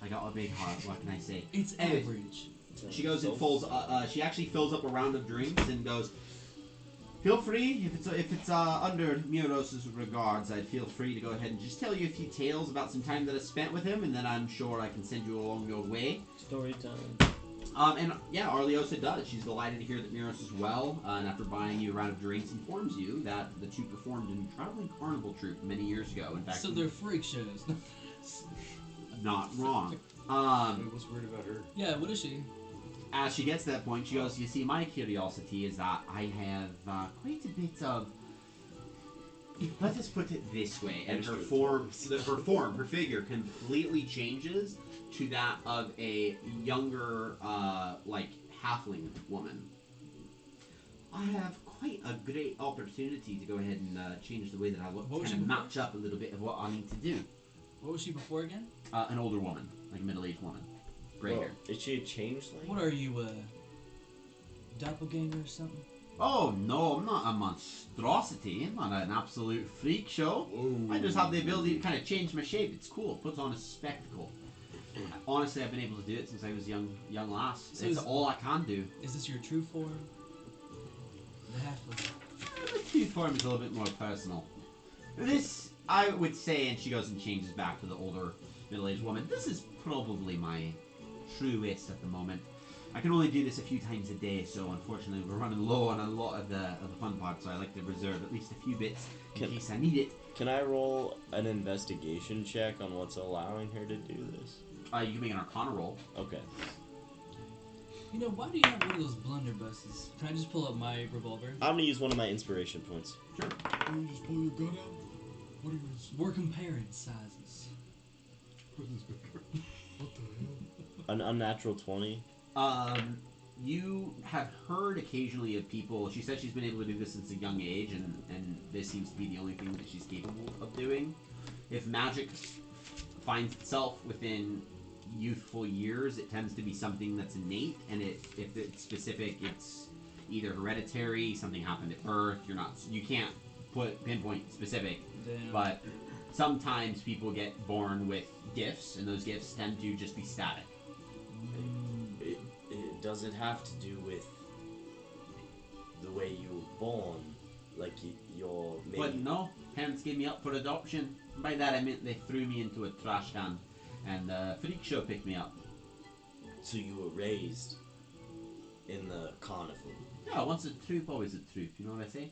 I got a big heart. What can I say? It's Anyways, average. She goes and folds. She actually fills up a round of drinks and goes. Feel free if it's under Miros's regards. I'd feel free to go ahead and just tell you a few tales about some time that I spent with him, and then I'm sure I can send you along your way. Story time. And yeah, Arliosa does. She's delighted to hear that Miros is well, and after buying you a round of drinks, informs you that the two performed in a traveling carnival troupe many years ago. In fact, So they're freak shows. not wrong. Wait, what's weird about her? Yeah, what is she? As she gets to that point, she goes, you see, my curiosity is that I have quite a bit of... Let us put it this way. And her her figure completely changes to that of a younger, like, halfling woman. I have quite a great opportunity to go ahead and change the way that I look, What was kind of she match up a little bit of what I need to do. What was she before again? An older woman, like a middle-aged woman. Gray hair. Is she a changeling? What are you, doppelganger or something? Oh no, I'm not a monstrosity. I'm not an absolute freak show. I just have the ability to kind of change my shape. It's cool. It puts on a spectacle. Honestly, I've been able to do it since I was young lass. So it's is- all I can do. Is this your true form? The halfling. The two form is a little bit more personal. This, I would say, and she goes and changes back to the older middle-aged woman. This is probably my truest at the moment. I can only do this a few times a day, so unfortunately we're running low on a lot of the fun parts, so I like to reserve at least a few bits in case I need it. Can I roll an investigation check on what's allowing her to do this? You can make an Arcana roll. Okay. You know, why do you have one of those blunderbusses? Can I just pull up my revolver? I'm gonna use one of my inspiration points. Sure. Why don't you just pull your gun out? What are you gonna say? We're comparing sizes. What the hell? An unnatural 20. You have heard occasionally of people. She said she's been able to do this since a young age, and this seems to be the only thing that she's capable of doing. If magic finds itself within youthful years, it tends to be something that's innate, and if it's specific, it's either hereditary, something happened at birth. You can't pinpoint specific, Damn. but sometimes people get born with gifts, and those gifts tend to just be static. Does it have to do with the way you were born? Like you're maybe... But no, parents gave me up for adoption. By that I meant they threw me into a trash can, and the freak show picked me up. So you were raised in the carnival. Yeah, once a troop, always a troop, you know what I say?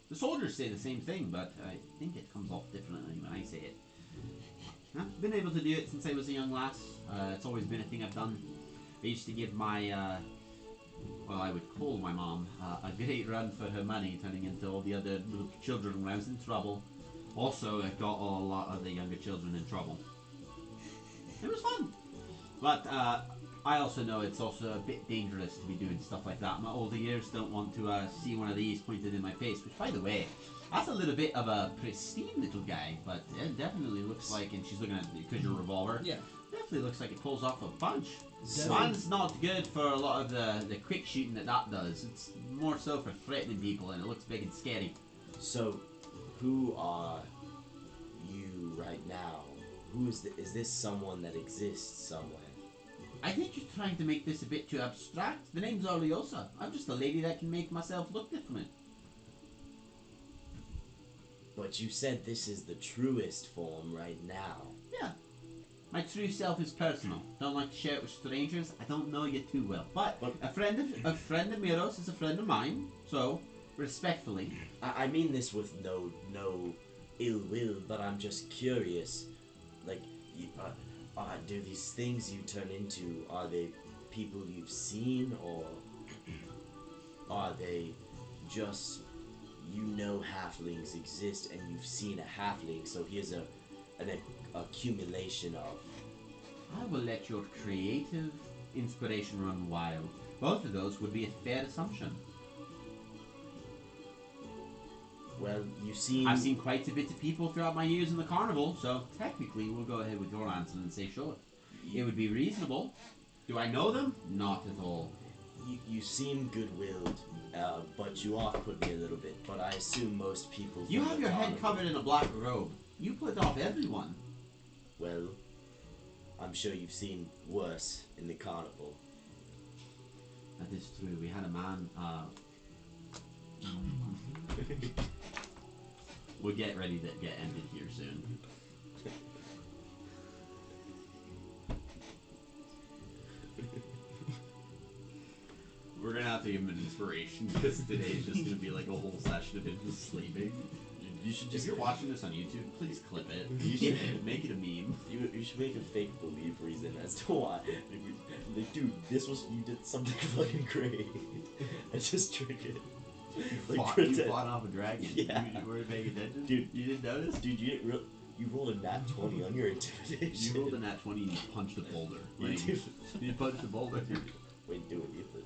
The soldiers say the same thing, but I think it comes off differently when I say it. I've been able to do it since I was a young lass. It's always been a thing I've done. I used to give my, well, I would call my mom a great run for her money, turning into all the other little children when I was in trouble. Also, it got a lot of the younger children in trouble. It was fun. But I also know it's also a bit dangerous to be doing stuff like that. My older years don't want to see one of these pointed in my face, which, by the way, that's a little bit of a pristine little guy, but it definitely looks like, and she's looking at it because your revolver, Yeah. definitely looks like it pulls off a bunch. Definitely. Mine's not good for a lot of the quick shooting that does. It's more so for threatening people, and it looks big and scary. So, who are you right now? Who is is this someone that exists somewhere? I think you're trying to make this a bit too abstract. The name's Arliosa. I'm just a lady that can make myself look different. But you said this is the truest form right now. Yeah. My true self is personal. Don't like to share it with strangers. I don't know you too well. But a friend of Miros is a friend of mine. So, respectfully. I mean this with no ill will, but I'm just curious. Like, do these things you turn into, are they people you've seen, or are they just, you know, halflings exist and you've seen a halfling, so here's an accumulation of... I will let your creative inspiration run wild. Both of those would be a fair assumption. Well, you've seen... I've seen quite a bit of people throughout my years in the carnival, so technically we'll go ahead with your answer and say sure. It would be reasonable. Do I know them? Not at all. You seem good-willed, but you off-put me a little bit. But I assume most people. You from have the your head carnival- covered in a black robe. You put off everyone. Well, I'm sure you've seen worse in the carnival. That is true. We had a man. We'll get ready to get ended here soon. We're gonna have to give him an inspiration because today's just gonna be like a whole session of him just sleeping. You should If just you're watching this on YouTube, please clip it. You should make it a meme. You should make a fake believe reason as to why. Like, dude, you did something fucking great. I just triggered. You fought off a dragon. Yeah. You weren't paying attention? Dude. You didn't notice? Dude, you rolled a nat 20 on your intimidation. You rolled a nat 20 and you punched a boulder. You Like, did. you punched a boulder. Wait, do it, Ethan.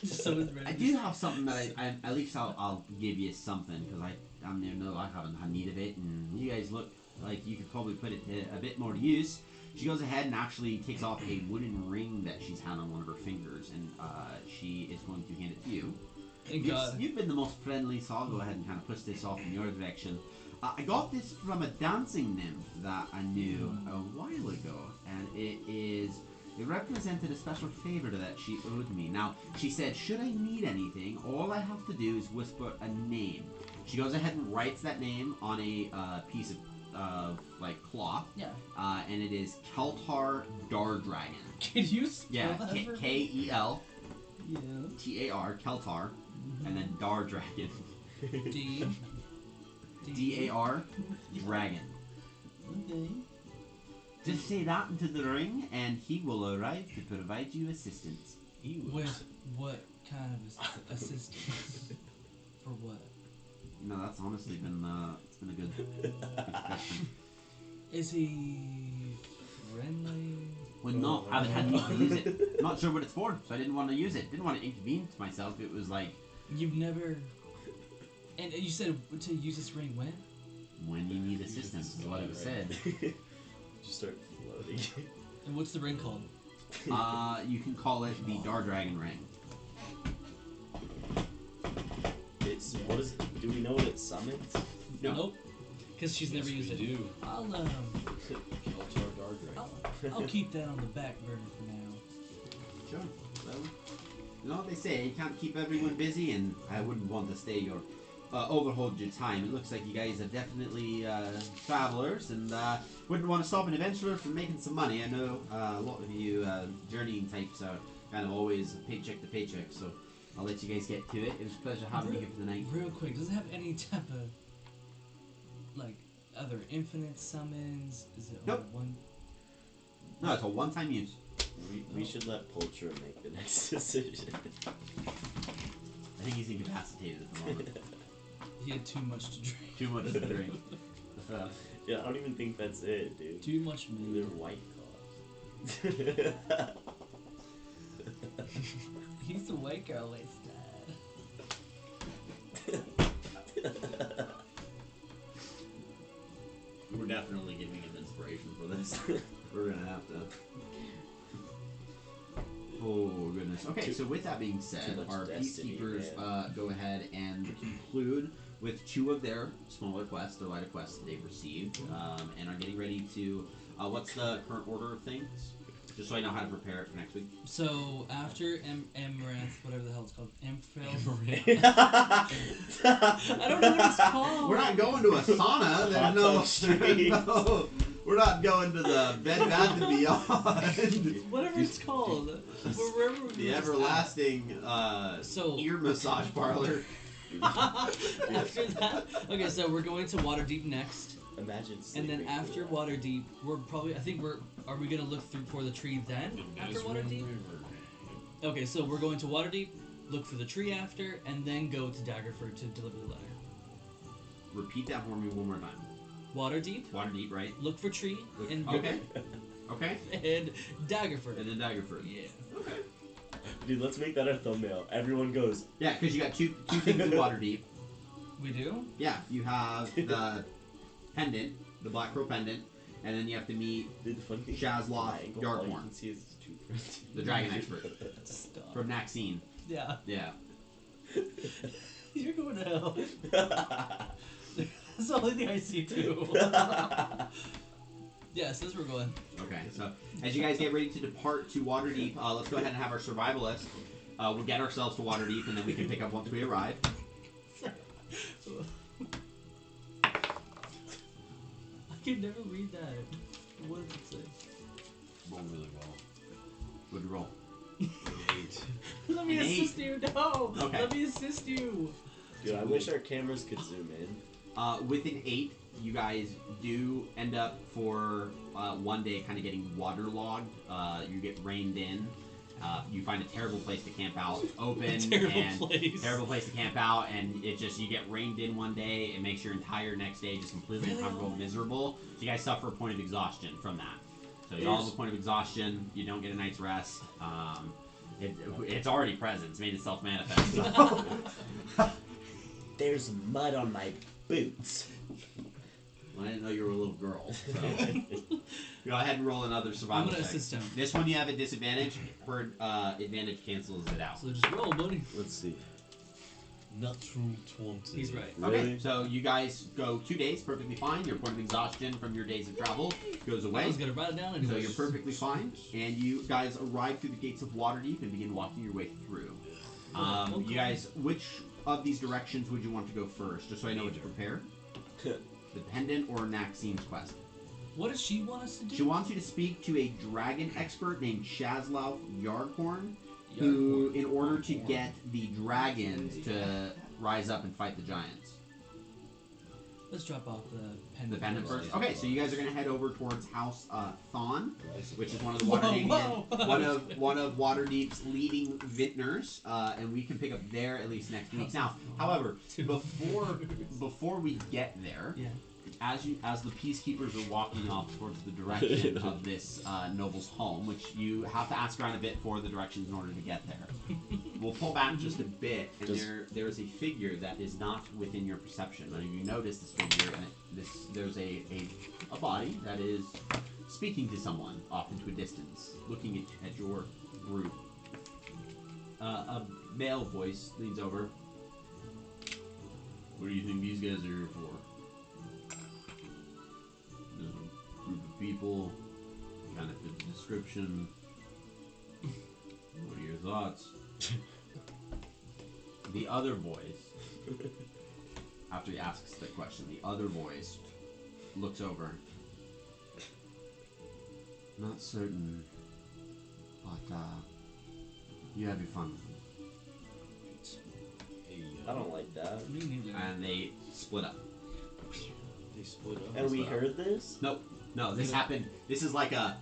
So it's ready. I do have something that I at least I'll give you something because I'm there. No, I haven't had need of it, and you guys look like you could probably put it to a bit more use. She goes ahead and actually takes off a wooden ring that she's had on one of her fingers, and she is going to hand it to you. Thank God. You've been the most friendly, so I'll go ahead and kind of push this off in your direction. I got this from a dancing nymph that I knew a while ago, and it represented a special favor that she owed me. Now, she said, should I need anything, all I have to do is whisper a name. She goes ahead and writes that name on a piece of like cloth, Yeah. and it is Keltar Dardragon. Can you spell Yeah, that for me? Keltar, Yeah. Keltar, and then Dardragon. D. D-A-R, Dragon. Okay. Just say that into the ring, and he will arrive to provide you assistance. With what kind of assistance? For what? No, that's honestly been it's been a good question. Is he friendly? Well, no, I haven't had need to use it. Not sure what it's for, so I didn't want to use it. Didn't want to inconvenience myself. It was like You've never. And you said to use this ring when? when you need assistance, is what it was said. Just start floating. And what's the ring called? You can call it the Dardragon ring. What is it? Do we know what it summons? No. Nope. Because she's never used it. do. I'll Keltar Dardragon. I'll keep that on the back burner for now. Sure. Well, you know what they say, you can't keep everyone busy, and I wouldn't want to stay or overhold your time. It looks like you guys are definitely travelers, and wouldn't want to stop an adventurer from making some money. I know a lot of you journeying types are kind of always paycheck to paycheck, so I'll let you guys get to it. It was a pleasure having you here for the night. Real quick, does it have any type of like other infinite summons? Is it Nope. only one? No, it's a one-time use. We should let Pulcher make the next decision. I think he's incapacitated at the moment. He had too much to drink. Too much to drink. Yeah, I don't even think that's it, dude. Too much They're meat. white claws. He's a white girl waist We're definitely giving him inspiration for this. We're gonna have to. Oh goodness. Okay, so with that being said, much our destiny, peacekeepers man. go ahead and conclude with 2 of their smaller quests, their lighter quests that they've received, and are getting ready to. What's the current order of things? Just so I know how to prepare it for next week. So after Amaranth, whatever the hell it's called, I don't know what it's called. We're not going to a sauna. Hot tub street. No, we're not going to the Bed Bath and Beyond. Whatever it's called. Wherever we The were just everlasting So ear massage parlor. after that, okay, so we're going to Waterdeep next, Imagine and sleeping then through after that. Waterdeep, are we gonna look through for the tree then? After Waterdeep? Okay, so we're going to Waterdeep, look for the tree after, and then go to Daggerford to deliver the letter. Repeat that for me one more time. Waterdeep, Waterdeep, right? look for tree, and Okay. Okay. and Daggerford. And then Daggerford. Yeah. Okay. Dude, let's make that our thumbnail. Everyone goes, Yeah, because you got two things in Waterdeep. We do? Yeah, you have the pendant, the Black Crow pendant, and then you have to meet Dude, the funny thing Shazloth is, all you Yarkhorn, can see is his two friends. the dragon expert Stop. from Naxine. Yeah. Yeah. You're going to hell. That's the only thing I see too. Yes, that's where we're going. Okay, so as you guys get ready to depart to Waterdeep, let's go ahead and have our survivalist. We'll get ourselves to Waterdeep, and then we can pick up once we arrive. I can never read that. What does it say? Rolled really well. What'd you roll? 8. Let me An 8. assist you. No. Okay. Let me assist you. Dude, I wish our cameras could zoom in. With an 8, you guys do end up for one day kind of getting waterlogged. You get reined in. You find a terrible place to camp out. It's open terrible place to camp out, and it just you get reined in one day. It makes your entire next day just completely uncomfortable, miserable. So you guys suffer a point of exhaustion from that. So you all have a point of exhaustion. You don't get a night's rest. It's already present. It's made itself manifest. So. There's mud on my boots. Well, I didn't know you were a little girl. So. Go ahead and roll another I'm survival gonna check. assist him. This one you have a disadvantage. Her advantage cancels it out. So just roll, buddy. Let's see. Natural 20. He's right. Okay, Really? so you guys go 2 days perfectly fine. Your point of exhaustion from your days of travel goes I away. was gonna write it down So anyway. you're perfectly fine, and you guys arrive through the gates of Waterdeep and begin walking your way through. You guys, which of these directions would you want to go first, just so I know what to prepare? The Pendant or Naxine's quest? What does she want us to do? She wants you to speak to a dragon expert named Shazloth Yarkhorn, who, in order to get the dragons to rise up and fight the giants. Let's drop off the pendant. The pendant first. Okay, so you guys are gonna head over towards House Thon, which is one of the Whoa, Waterdeep, whoa. one of Waterdeep's leading vintners, and we can pick up there at least next week. Now, however, before we get there, Yeah. as the peacekeepers are walking off towards the direction of this noble's home, which you have to ask around a bit for the directions in order to get there. We'll pull back just a bit, and there is a figure that is not within your perception. Now, you notice this figure, and there's a body that is speaking to someone off into a distance, looking at your group. A male voice leans over. What do you think these guys are here for? There's a group of people, kind of fit the description. What are your thoughts? The other voice, after he asks the question, the other voice looks over. Not certain, but you have your fun with me. Hey, I don't like that. Me neither. And they split up. They split up. And we heard this? No, this happened. This is like a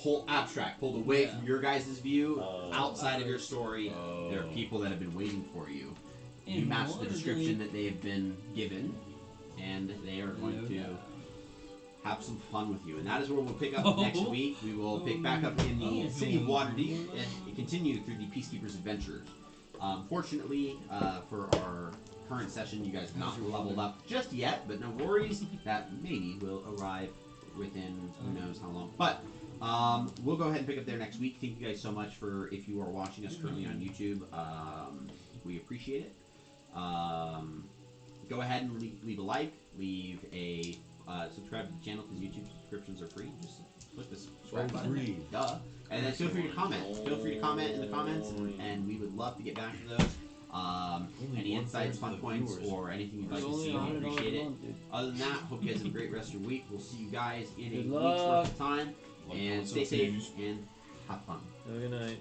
pulled away from your guys' view, outside of your story. There are people that have been waiting for you. You And match the what are description they- that they have been given, and they are going to have some fun with you. And that is where we'll pick up next week. We will pick back up in the city of Waterdeep and continue through the Peacekeepers' adventures. Fortunately, for our current session, you guys have not leveled up just yet, but no worries. That maybe will arrive within who knows how long. But we'll go ahead and pick up there next week. Thank you guys so much for, if you are watching us currently on YouTube, we appreciate it. Go ahead and leave a like, leave a subscribe to the channel because YouTube subscriptions are free. Just click the subscribe button. Free. Duh. And then feel free to comment. Feel free to comment in the comments, and we would love to get back to those. Any insights, fun points, or anything you'd like to see, we appreciate it. Other than that, hope you guys have a great rest of your week. We'll see you guys in a week's worth of time. And stay safe and have fun. Have a good night.